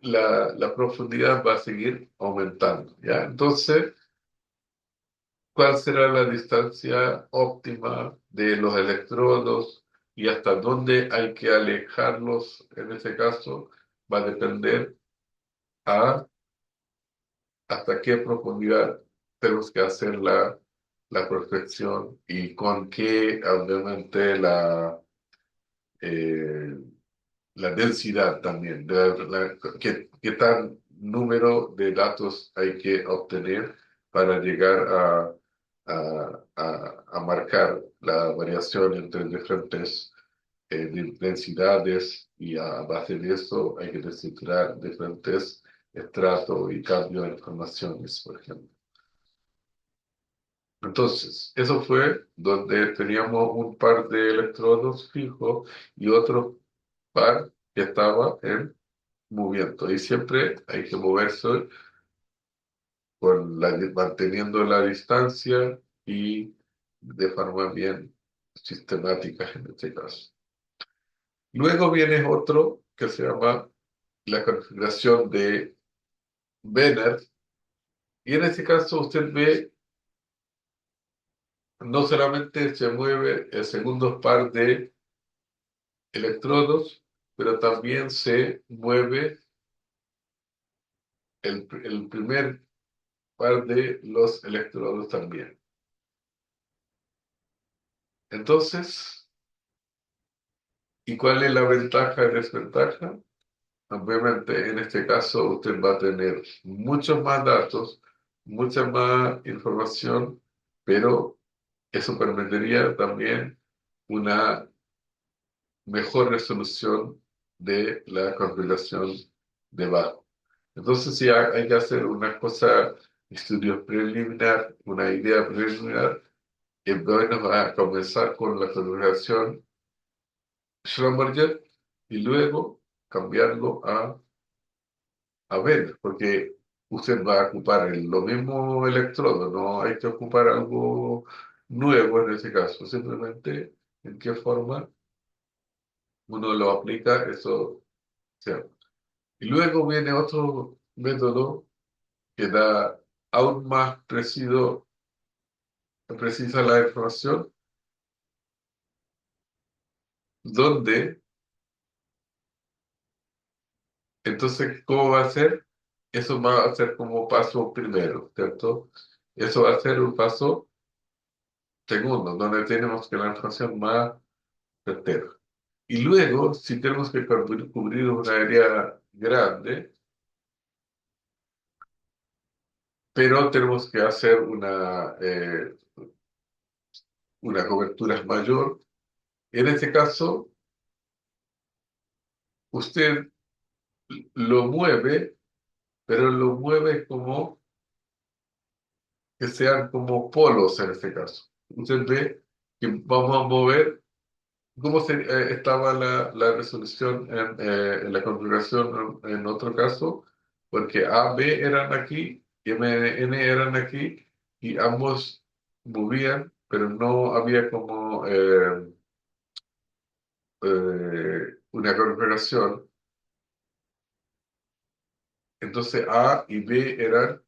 la profundidad va a seguir aumentando, ¿ya? Entonces, ¿cuál será la distancia óptima de los electrodos y hasta dónde hay que alejarlos en ese caso? Va a depender a hasta qué profundidad tenemos que hacer la prospección y con qué, obviamente, eh, la densidad también, qué tan número de datos hay que obtener para llegar a marcar la variación entre diferentes densidades, y a base de eso hay que descifrar diferentes estratos y cambios de informaciones, por ejemplo. Entonces, eso fue donde teníamos un par de electrodos fijos y otro par que estaba en movimiento. Y siempre hay que moverse manteniendo la distancia y de forma bien sistemática en este caso. Luego viene otro que se llama la configuración de Venner, y en este caso usted ve, no solamente se mueve el segundo par de electrodos, pero también se mueve el primer par de los electrodos también. Entonces, ¿y cuál es la ventaja y desventaja? Obviamente, en este caso, usted va a tener muchos más datos, mucha más información, pero eso permitiría también una mejor resolución de la configuración de bajo. Entonces, si hay que hacer una cosa, estudios preliminar, una idea preliminar, bueno, va a comenzar con la configuración Schlumberger y luego cambiarlo a ver, porque usted va a ocupar lo mismo electrodo, no hay que ocupar algo nuevo en ese caso, simplemente en qué forma uno lo aplica, eso sea. Y luego viene otro método que da aún más precisa la información, donde entonces, ¿cómo va a ser? Eso va a ser como paso primero, ¿cierto? Eso va a ser un paso segundo, donde tenemos que la información más certera. Y luego, si tenemos que cubrir una área grande, pero tenemos que hacer una cobertura mayor, en este caso, usted lo mueve, pero lo mueve como que sean como polos en este caso. Usted ve que vamos a mover cómo estaba la resolución en la configuración en otro caso, porque A, B eran aquí y M, N eran aquí y ambos movían, pero no había como una configuración. Entonces A y B eran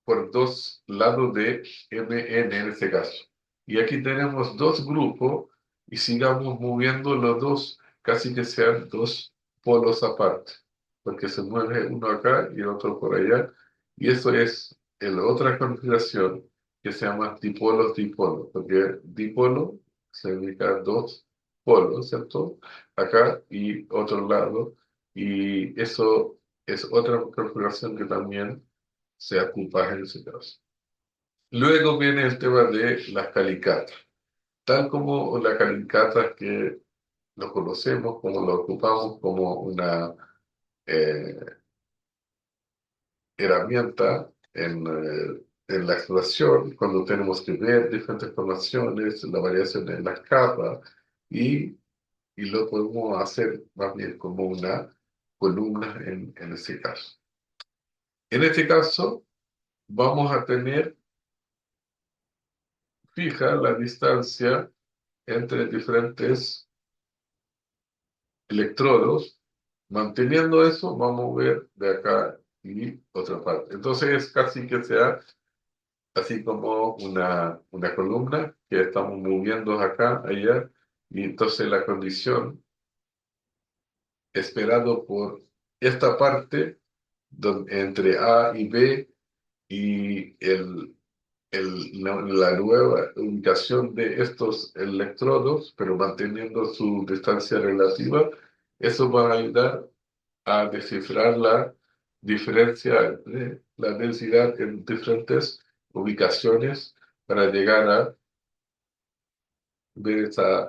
por dos lados de MN en este caso. Y aquí tenemos dos grupos y sigamos moviendo los dos, casi que sean dos polos aparte, porque se mueve uno acá y el otro por allá. Y eso es la otra configuración que se llama dipolos-dipolos, porque dipolo significa dos polos, ¿cierto? Acá y otro lado. Y eso es otra configuración que también se ocupa en ese caso. Luego viene el tema de las calicatas. Tal como las calicatas que lo conocemos, como lo ocupamos como una eh, herramienta en la exploración, cuando tenemos que ver diferentes formaciones, la variación en las capas, y, y lo podemos hacer más bien como una columna en este caso. En este caso, vamos a tener fija la distancia entre diferentes electrodos. Manteniendo eso, vamos a ver de acá y otra parte. Entonces es casi que sea así como una columna que estamos moviendo acá, allá, y entonces la condición esperado por esta parte entre A y B y la nueva ubicación de estos electrodos, pero manteniendo su distancia relativa, eso va a ayudar a descifrar la diferencia entre la densidad en diferentes ubicaciones para llegar a ver esas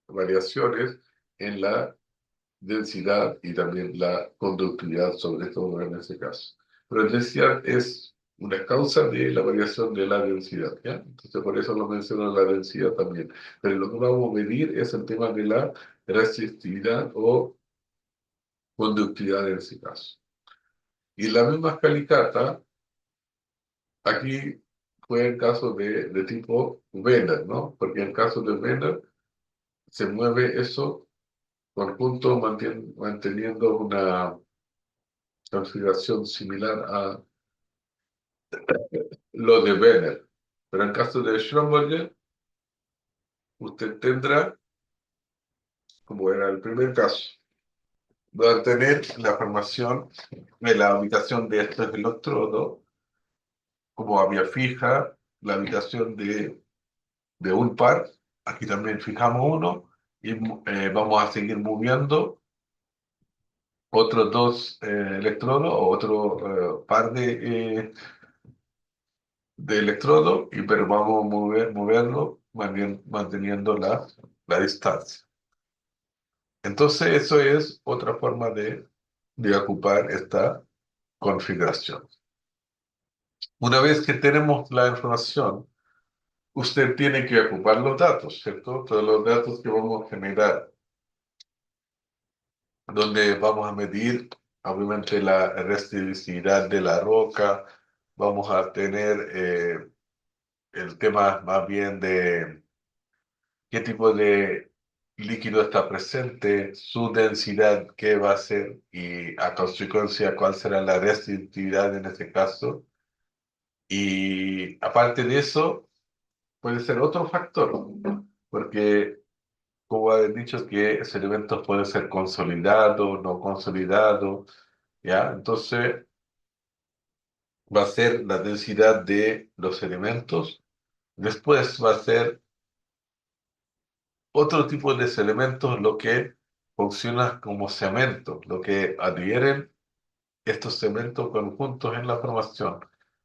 variaciones en la densidad y también la conductividad, sobre todo en ese caso. Pero la densidad es una causa de la variación de la densidad, ¿ya? Entonces, por eso lo menciono la densidad también. Pero lo que vamos a medir es el tema de la resistividad o conductividad en ese caso. Y la misma calicata, aquí fue el caso de tipo Venner, ¿no? Porque en el caso de Venner se mueve eso conjunto manteniendo una configuración similar a lo de Venner. Pero en caso de Schrödinger, usted tendrá, como era el primer caso, va a tener la formación de la ubicación de estos electrodos como había fija, la ubicación de un par. Aquí también fijamos uno y vamos a seguir moviendo otros dos electrodos o otro par de electrodos, pero vamos a moverlo manteniendo la distancia. Entonces, eso es otra forma de ocupar esta configuración. Una vez que tenemos la información, usted tiene que ocupar los datos, ¿cierto? Todos los datos que vamos a generar, donde vamos a medir, obviamente, la resistividad de la roca, vamos a tener el tema más bien de qué tipo de líquido está presente, su densidad, qué va a ser y a consecuencia cuál será la resistividad en este caso. Y aparte de eso, puede ser otro factor, porque como ha dicho que ese elemento puede ser consolidado, no consolidado, ¿ya? Entonces va a ser la densidad de los elementos, después va a ser otro tipo de elementos lo que funciona como cemento, lo que adhieren estos cementos conjuntos en la formación.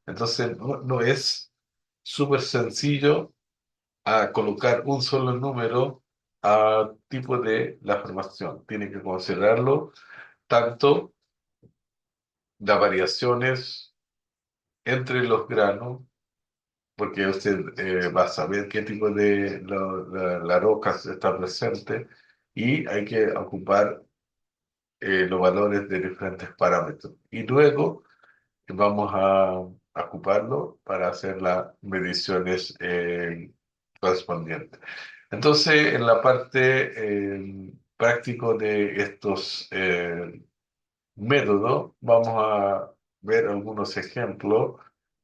Entonces no es súper sencillo a colocar un solo número a tipo de la formación. Tiene que considerarlo tanto las variaciones entre los granos, porque usted va a saber qué tipo de la roca está presente y hay que ocupar los valores de diferentes parámetros. Y luego vamos a ocuparlo para hacer las mediciones correspondientes. Entonces, en la parte práctico de estos método, vamos a ver algunos ejemplos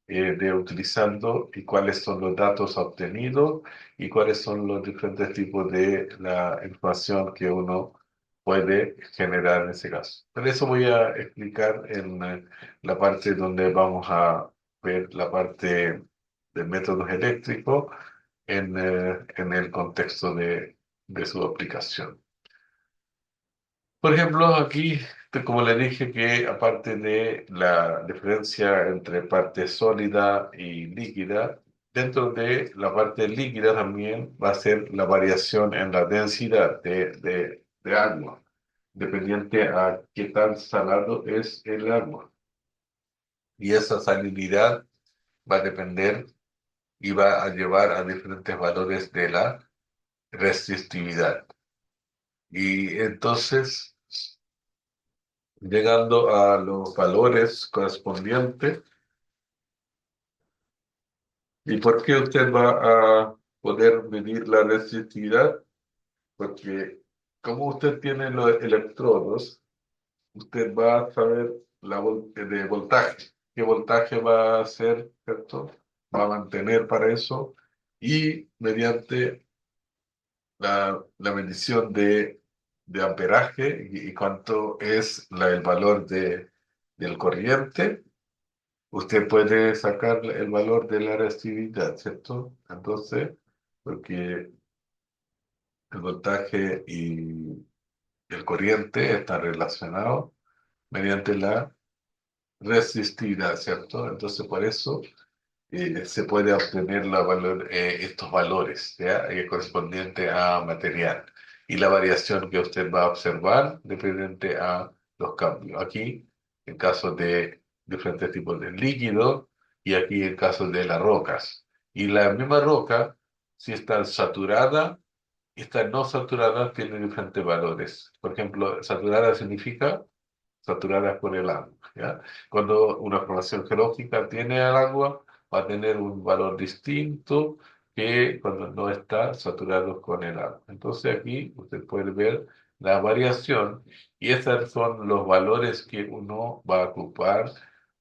de utilizando y cuáles son los datos obtenidos y cuáles son los diferentes tipos de la información que uno puede generar en ese caso. Pero eso voy a explicar en la parte donde vamos a ver la parte de métodos eléctricos en el contexto de su aplicación. Por ejemplo, aquí, como le dije, que aparte de la diferencia entre parte sólida y líquida, dentro de la parte líquida también va a ser la variación en la densidad de agua, dependiente a qué tan salado es el agua. Y esa salinidad va a depender y va a llevar a diferentes valores de la resistividad. Y entonces, llegando a los valores correspondientes. ¿Y por qué usted va a poder medir la resistividad? Porque como usted tiene los electrodos, usted va a saber de voltaje. ¿Qué voltaje va a hacer, cierto? Va a mantener para eso. Y mediante la medición de amperaje y cuánto es el valor del corriente, usted puede sacar el valor de la resistividad, ¿cierto? Entonces, porque el voltaje y el corriente están relacionados mediante la resistividad, ¿cierto? Entonces, por eso se puede obtener estos valores, ¿ya? Correspondiente a material. Y la variación que usted va a observar dependiente a los cambios. Aquí, en caso de diferentes tipos de líquidos, y aquí en caso de las rocas. Y la misma roca, si está saturada y está no saturada, tiene diferentes valores. Por ejemplo, saturada significa saturadas por el agua, ¿ya? Cuando una formación geológica tiene el agua, va a tener un valor distinto que cuando no está saturado con el agua. Entonces aquí usted puede ver la variación, y esos son los valores que uno va a ocupar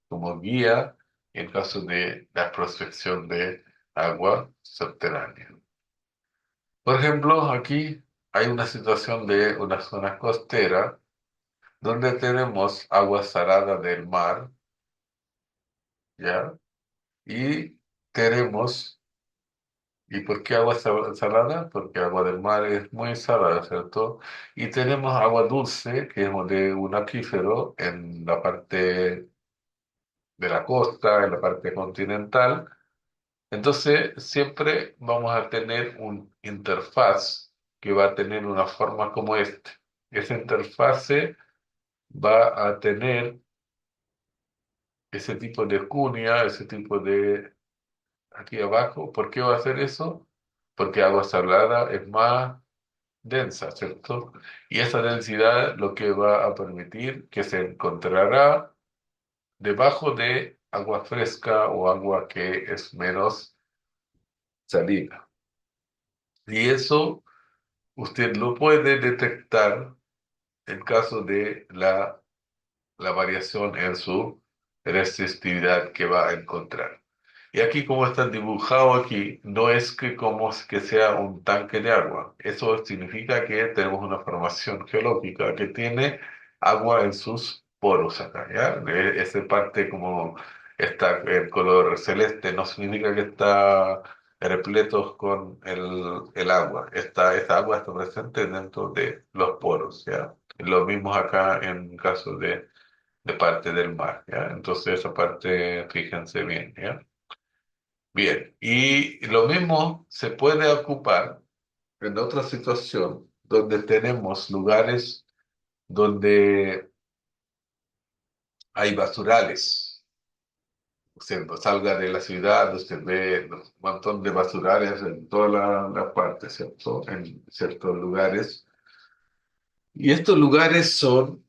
como guía en caso de la prospección de agua subterránea. Por ejemplo, aquí hay una situación de una zona costera donde tenemos agua salada del mar, ¿ya? Y tenemos, ¿y por qué agua salada? Porque agua del mar es muy salada, ¿cierto? Y tenemos agua dulce, que es de un acuífero en la parte de la costa, en la parte continental. Entonces, siempre vamos a tener un interfaz que va a tener una forma como este. Esa interfase va a tener ese tipo de cuña, ese tipo de aquí abajo. ¿Por qué va a hacer eso? Porque agua salada es más densa, ¿cierto? Y esa densidad lo que va a permitir que se encontrará debajo de agua fresca o agua que es menos salina. Y eso usted lo puede detectar en caso de la variación en su resistividad que va a encontrar. Y aquí, como está dibujado aquí, no es que como que sea un tanque de agua. Eso significa que tenemos una formación geológica que tiene agua en sus poros acá, ¿ya? Esa parte como está el color celeste no significa que está repletos con el agua. Esta agua está presente dentro de los poros, ¿ya? Lo mismo acá en caso de parte del mar, ¿ya? Entonces esa parte, fíjense bien, ¿ya? Bien, y lo mismo se puede ocupar en otra situación donde tenemos lugares donde hay basurales. Usted salga de la ciudad, usted ve un montón de basurales en toda la parte, ¿cierto? En ciertos lugares. Y estos lugares son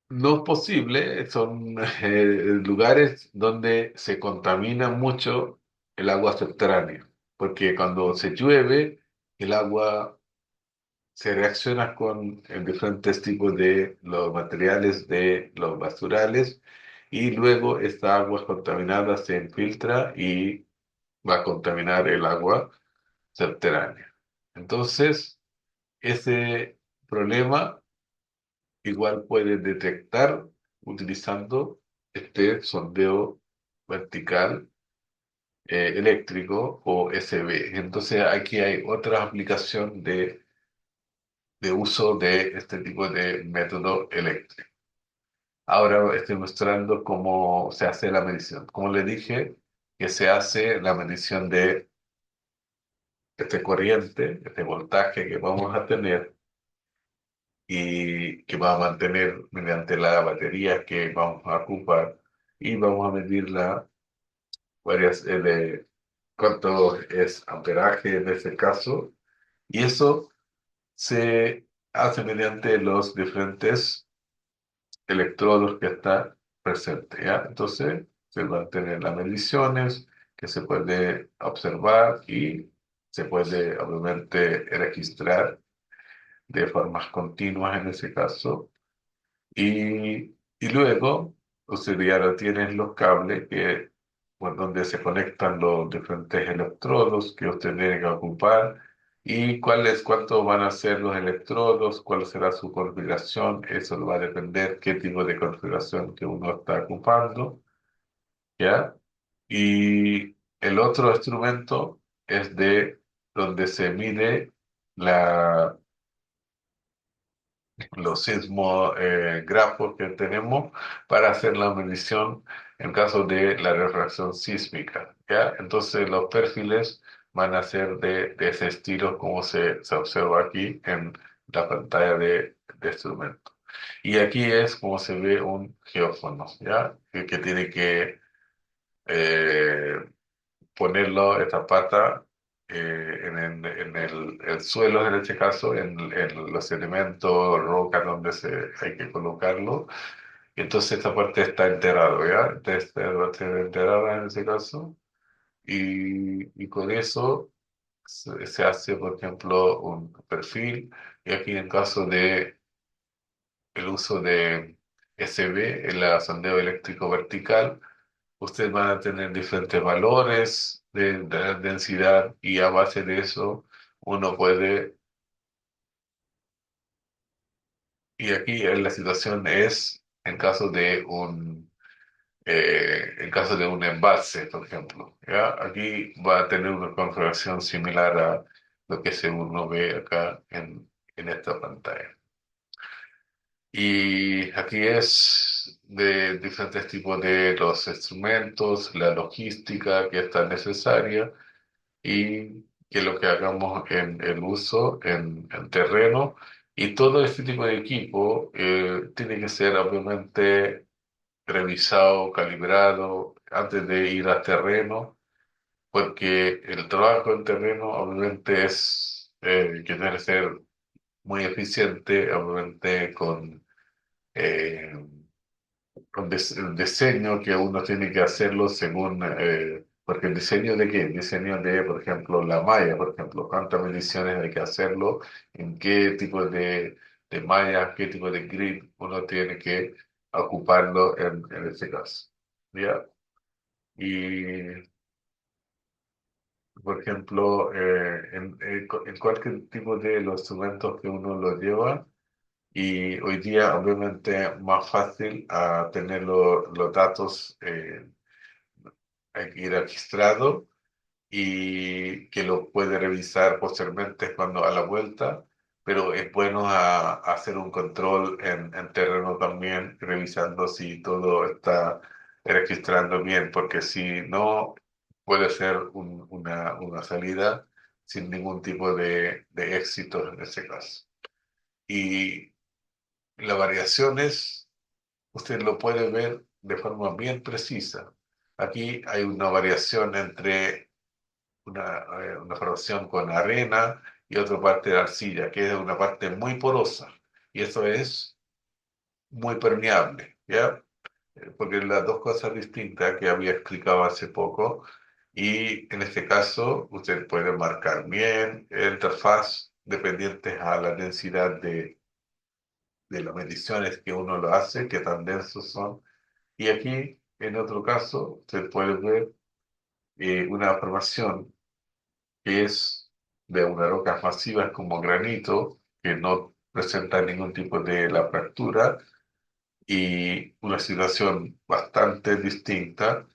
no posible, son lugares donde se contamina mucho el agua subterránea, porque cuando se llueve, el agua se reacciona con diferentes tipos de los materiales de los basurales y luego esta agua contaminada se infiltra y va a contaminar el agua subterránea. Entonces, ese problema igual puede detectar utilizando este sondeo vertical eléctrico o SB. Entonces aquí hay otra aplicación de uso de este tipo de método eléctrico. Ahora estoy mostrando cómo se hace la medición. Como le dije, que se hace la medición de este corriente, este voltaje que vamos a tener y que va a mantener mediante la batería que vamos a ocupar y vamos a medir de cuánto es amperaje en este caso y eso se hace mediante los diferentes electrodos que están presentes, ¿ya? Entonces se van a tener las mediciones que se puede observar y se puede obviamente registrar de formas continuas en ese caso. Y luego, usted ya no tienes los cables que, por donde se conectan los diferentes electrodos que usted tiene que ocupar y cuántos van a ser los electrodos, cuál será su configuración. Eso va a depender qué tipo de configuración que uno está ocupando, ¿ya? Y el otro instrumento es de donde se mide la los sismógrafos que tenemos para hacer la medición en caso de la refracción sísmica, ¿ya? Entonces los perfiles van a ser de ese estilo como se observa aquí en la pantalla de instrumento. Y aquí es como se ve un geófono, ¿ya? Que tiene que eh, ponerlo, esta pata, en el suelo, en este caso, en los elementos, rocas donde hay que colocarlo. Y entonces esta parte está enterrada, ¿ya? Entonces esta parte enterrada en ese caso. Y con eso se hace, por ejemplo, un perfil, y aquí en caso de el uso de SB, el sondeo eléctrico vertical, ustedes van a tener diferentes valores de densidad y a base de eso uno puede, y aquí la situación es en caso de un embalse, por ejemplo, ¿ya? Aquí va a tener una configuración similar a lo que se uno ve acá en esta pantalla. Y aquí es de diferentes tipos de los instrumentos, la logística que está necesaria y que lo que hagamos en el uso en terreno. Y todo este tipo de equipo tiene que ser obviamente revisado, calibrado antes de ir a terreno, porque el trabajo en terreno obviamente es que tiene que ser muy eficiente, obviamente eh, el diseño que uno tiene que hacerlo según, porque el diseño de qué, el diseño de, por ejemplo, la malla, por ejemplo, cuántas mediciones hay que hacerlo, en qué tipo de malla, qué tipo de grid uno tiene que ocuparlo en este caso. ¿Ya? Y, por ejemplo, en cualquier tipo de los instrumentos que uno lo lleva, y hoy día obviamente más fácil a tener los datos hay que ir registrado y que lo puede revisar posteriormente cuando a la vuelta, pero es bueno hacer un control en terreno también, revisando si todo está registrando bien, porque si no, puede ser una salida sin ningún tipo de éxito en ese caso. Y las variaciones, usted lo puede ver de forma bien precisa. Aquí hay una variación entre una fracción con arena y otra parte de arcilla, que es una parte muy porosa. Y eso es muy permeable, ¿ya? Porque las dos cosas distintas que había explicado hace poco. Y en este caso, usted puede marcar bien el interfaz dependientes a la densidad de las mediciones que uno lo hace, que tan densos son. Y aquí, en otro caso, usted puede ver una formación que es de unas rocas masivas como granito, que no presenta ningún tipo de la fractura, y una situación bastante distinta.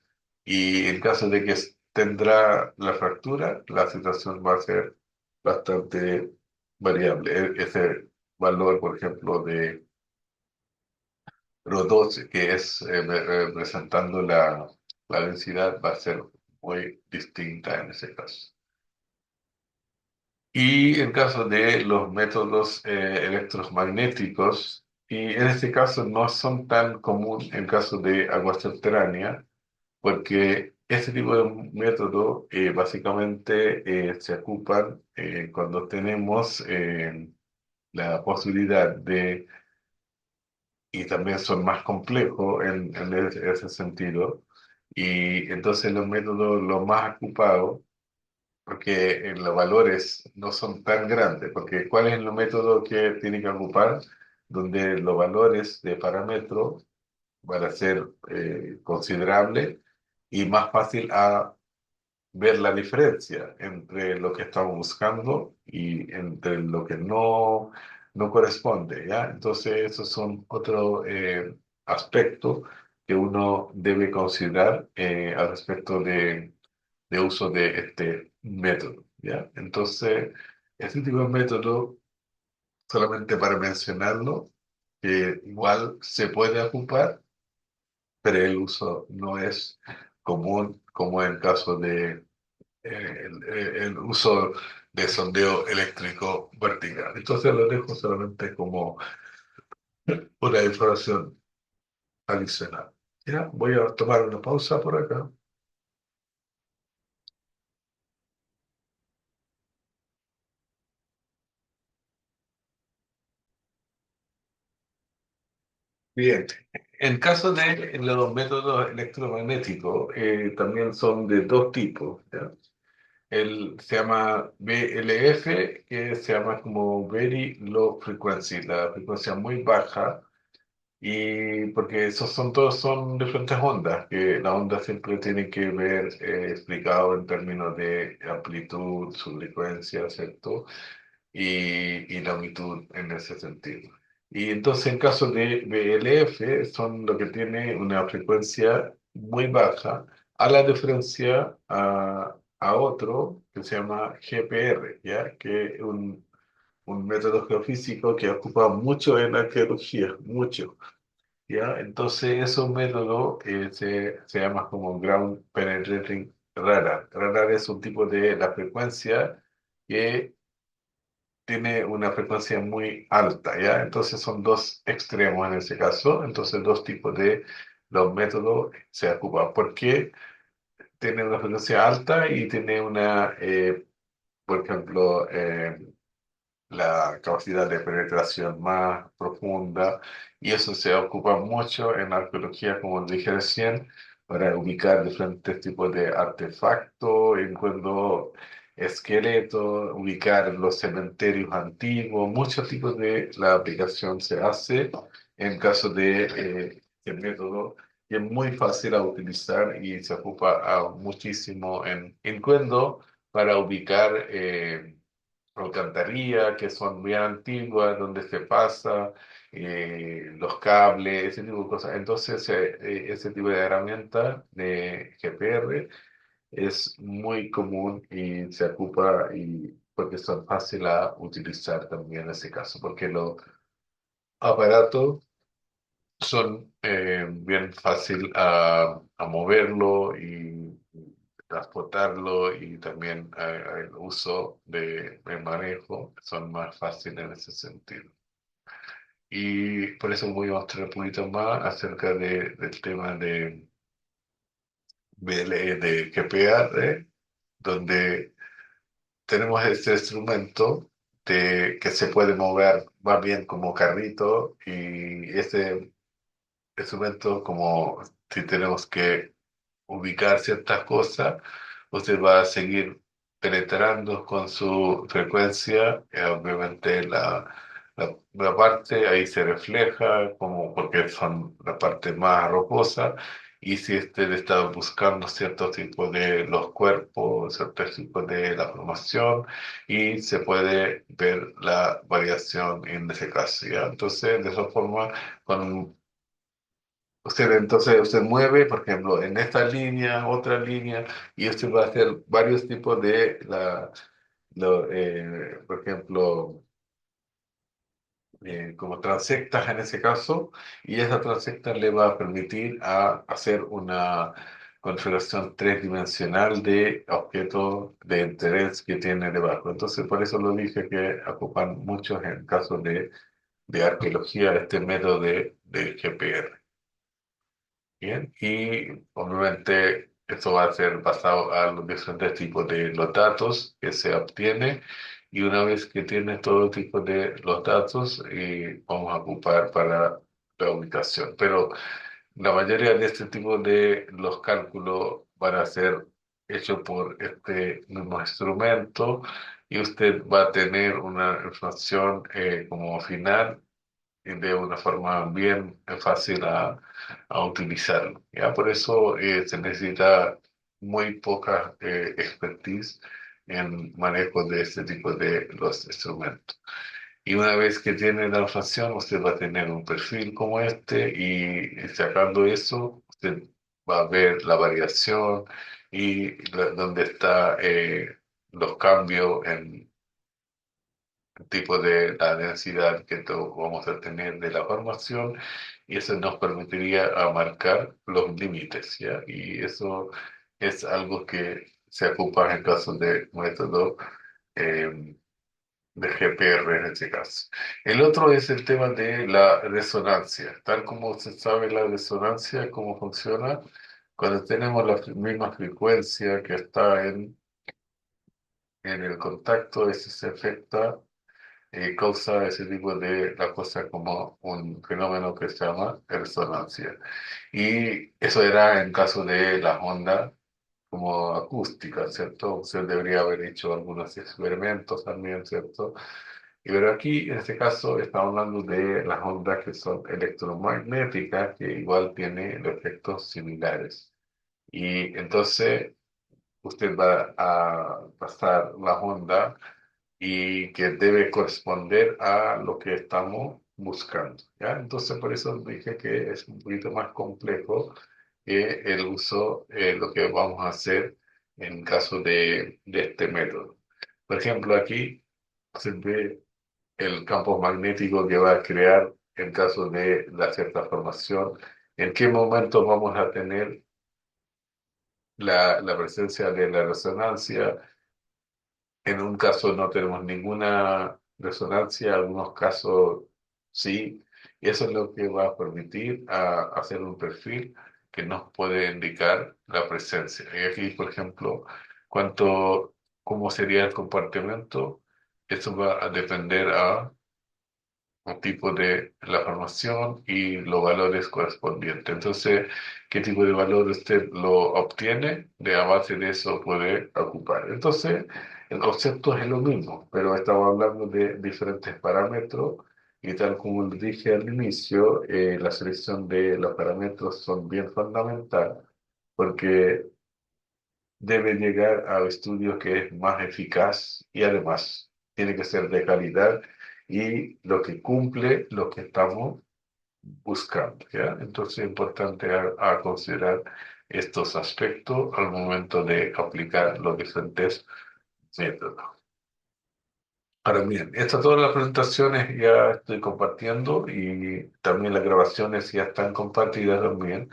Y en caso de que tendrá la fractura, la situación va a ser bastante variable. Ese valor, por ejemplo, de Rho 12, que es representando la densidad, va a ser muy distinta en ese caso. Y en caso de los métodos electromagnéticos, y en este caso no son tan comunes en caso de agua subterránea, porque este tipo de método básicamente se ocupan cuando tenemos la posibilidad de, y también son más complejos en ese sentido, y entonces los métodos los más ocupados porque los valores no son tan grandes, porque ¿cuál es el método que tiene que ocupar? Donde los valores de parámetro van a ser considerables y más fácil a ver la diferencia entre lo que estamos buscando y entre lo que no corresponde, ¿ya? Entonces, esos son otros aspectos que uno debe considerar al respecto de uso de este método, ¿ya? Entonces, este tipo de método, solamente para mencionarlo, que igual se puede ocupar, pero el uso no es común como en caso de el uso de sondeo eléctrico vertical. Entonces lo dejo solamente como una información adicional. Ya, voy a tomar una pausa por acá. Bien, en caso de los métodos electromagnéticos, también son de dos tipos, ¿ya? Se llama BLF, que se llama como Very Low Frequency, la frecuencia muy baja. Y porque esos son todos son diferentes ondas, que la onda siempre tiene que ver explicado en términos de amplitud, subfrecuencia, ¿cierto? Y longitud en ese sentido. Y entonces en caso de BLF son lo que tiene una frecuencia muy baja, a la diferencia a otro que se llama GPR, ¿ya? Que es un método geofísico que ocupa mucho en arqueología, mucho. ¿Ya? Entonces, esos métodos se llama como Ground Penetrating Radar. Radar es un tipo de la frecuencia que tiene una frecuencia muy alta, ¿ya? Entonces, son dos extremos en ese caso. Entonces, dos tipos de los métodos se ocupan. ¿Por qué tiene una frecuencia alta y tiene una, por ejemplo, la capacidad de penetración más profunda y eso se ocupa mucho en la arqueología, como dije recién, para ubicar diferentes tipos de artefactos, encuentro esqueletos, ubicar los cementerios antiguos, muchos tipos de la aplicación se hace en caso de el método y es muy fácil a utilizar y se ocupa muchísimo en encuentro para ubicar alcantarillas que son bien antiguas, donde se pasa, los cables, ese tipo de cosas. Entonces, ese tipo de herramienta de GPR es muy común y se ocupa y porque son fáciles a utilizar también en ese caso, porque los aparatos son bien fácil a moverlo y transportarlo y también el uso de manejo son más fáciles en ese sentido. Y por eso voy a mostrar un poquito más acerca del tema de, de GPR, donde tenemos este instrumento que se puede mover más bien como carrito y este instrumento como si tenemos que ubicar ciertas cosas, usted va a seguir penetrando con su frecuencia, obviamente la parte ahí se refleja como porque son la parte más rocosa y si usted está buscando ciertos tipos de los cuerpos, ciertos tipos de la formación y se puede ver la variación en ese caso, ¿ya? Entonces, de esa forma, con usted mueve, por ejemplo, en esta línea, otra línea, y usted va a hacer varios tipos de por ejemplo, como transectas en ese caso, y esa transecta le va a permitir a hacer una configuración tridimensional de objetos de interés que tiene debajo. Entonces, por eso lo dije que ocupan muchos en casos de arqueología este método de GPR. Bien, y obviamente esto va a ser basado a los diferentes tipos de los datos que se obtiene y una vez que tiene todo tipo de los datos vamos a ocupar para la ubicación. Pero la mayoría de este tipo de los cálculos van a ser hechos por este mismo instrumento y usted va a tener una información como final y de una forma bien fácil a utilizarlo. ¿Ya? Por eso se necesita muy poca expertise en manejo de este tipo de los instrumentos. Y una vez que tiene la inflación, usted va a tener un perfil como este y sacando eso, usted va a ver la variación y dónde está los cambios en tipo de la densidad que vamos a tener de la formación y eso nos permitiría marcar los límites, ¿ya? Y eso es algo que se ocupa en el caso de método eh, de GPR en este caso. El otro es el tema de la resonancia. Tal como se sabe la resonancia, cómo funciona, cuando tenemos la misma frecuencia que está en el contacto, ese se afecta causa ese tipo de la cosa como un fenómeno que se llama resonancia. Y eso era en caso de las ondas como acústica, ¿cierto? Usted debería haber hecho algunos experimentos también, ¿cierto? Y pero aquí, en este caso, estamos hablando de las ondas que son electromagnéticas, que igual tienen efectos similares. Y entonces usted va a pasar la onda y que debe corresponder a lo que estamos buscando, ¿ya? Entonces, por eso dije que es un poquito más complejo que el uso, lo que vamos a hacer en caso de este método. Por ejemplo, aquí se ve el campo magnético que va a crear en caso de la cierta formación, en qué momento vamos a tener la presencia de la resonancia. En un caso no tenemos ninguna resonancia, en algunos casos sí, y eso es lo que va a permitir hacer un perfil que nos puede indicar la presencia. Y aquí, por ejemplo, cómo sería el comportamiento, eso va a depender a un tipo de la formación y los valores correspondientes. Entonces, ¿qué tipo de valor usted lo obtiene? De a base de eso puede ocupar. Entonces, el concepto es lo mismo, pero estamos hablando de diferentes parámetros y tal como le dije al inicio, la selección de los parámetros son bien fundamental porque debe llegar a estudios que es más eficaz y además tiene que ser de calidad y lo que cumple lo que estamos buscando, ¿ya? Entonces es importante a considerar estos aspectos al momento de aplicar los diferentes métodos. Ahora bien, estas todas las presentaciones ya estoy compartiendo y también las grabaciones ya están compartidas también.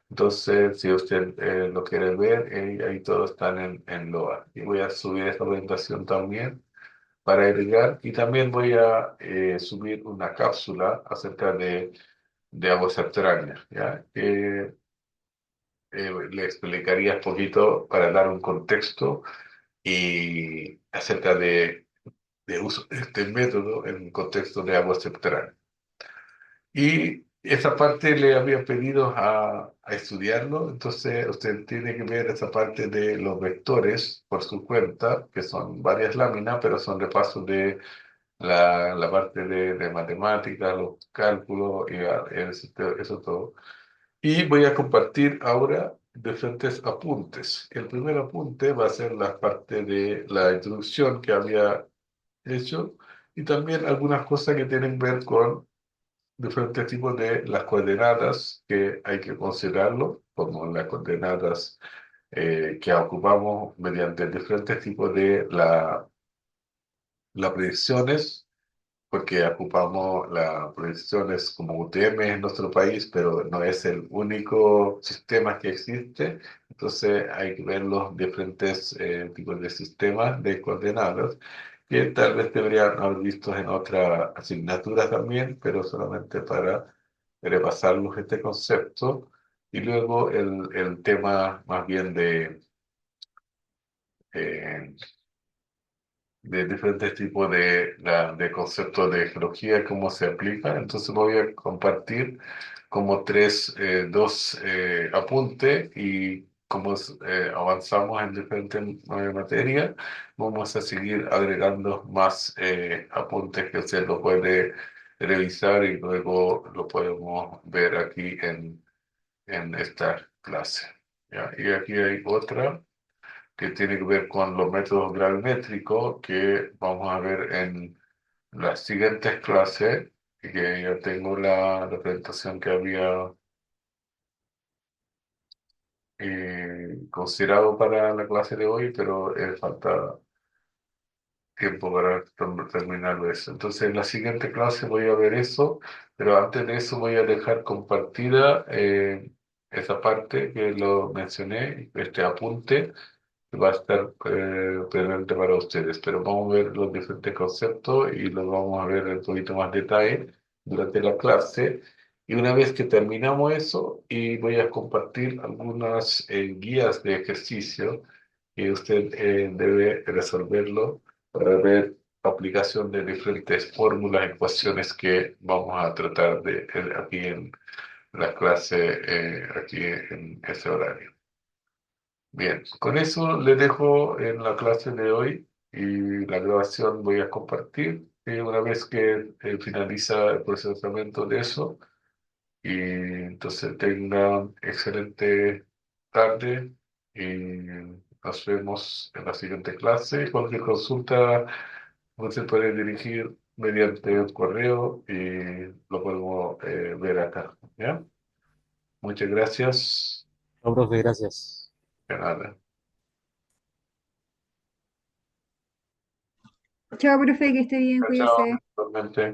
Entonces, si usted lo quiere ver, ahí todos están en Loa. Y voy a subir esta presentación también para agregar y también voy a subir una cápsula acerca de aguas subterráneas, ¿ya? Le explicaría un poquito para dar un contexto y acerca de uso de este método en un contexto de aguas subterráneas. Y esa parte le había pedido a estudiarlo, entonces usted tiene que ver esa parte de los vectores por su cuenta, que son varias láminas, pero son repasos de la parte de matemáticas, los cálculos y eso todo. Y voy a compartir ahora diferentes apuntes. El primer apunte va a ser la parte de la introducción que había hecho y también algunas cosas que tienen que ver con diferentes tipos de las coordenadas que hay que considerarlo, como las coordenadas que ocupamos mediante diferentes tipos de las predicciones porque ocupamos las proyecciones como UTM en nuestro país, pero no es el único sistema que existe. Entonces hay que ver los diferentes tipos de sistemas de coordenadas que tal vez deberían haber visto en otra asignatura también, pero solamente para repasarlos este concepto. Y luego el tema más bien eh, de diferentes tipos de conceptos de geología, cómo se aplican. Entonces voy a compartir como dos apuntes y como avanzamos en diferentes materias, vamos a seguir agregando más apuntes que usted lo puede revisar y luego lo podemos ver aquí en esta clase. ¿Ya? Y aquí hay otra que tiene que ver con los métodos gravimétricos que vamos a ver en las siguientes clases, y que ya tengo la presentación que había considerado para la clase de hoy, pero falta tiempo para terminar eso. Entonces, en la siguiente clase voy a ver eso, pero antes de eso voy a dejar compartida esa parte que lo mencioné, este apunte va a estar presente para ustedes, pero vamos a ver los diferentes conceptos y los vamos a ver en un poquito más detalle durante la clase. Y una vez que terminamos eso, y voy a compartir algunas guías de ejercicio que usted debe resolverlo para ver aplicación de diferentes fórmulas, ecuaciones que vamos a tratar aquí en la clase, aquí en ese horario. Bien, con eso le dejo en la clase de hoy y la grabación voy a compartir. Una vez que finaliza el procesamiento de eso, y entonces tengan excelente tarde y nos vemos en la siguiente clase. Cualquier consulta se puede dirigir mediante el correo y lo podemos ver acá. ¿Ya? Muchas gracias. No, profe, gracias. De nada. Chao, profe, que esté bien, Chao, chao. cuídese. Igualmente.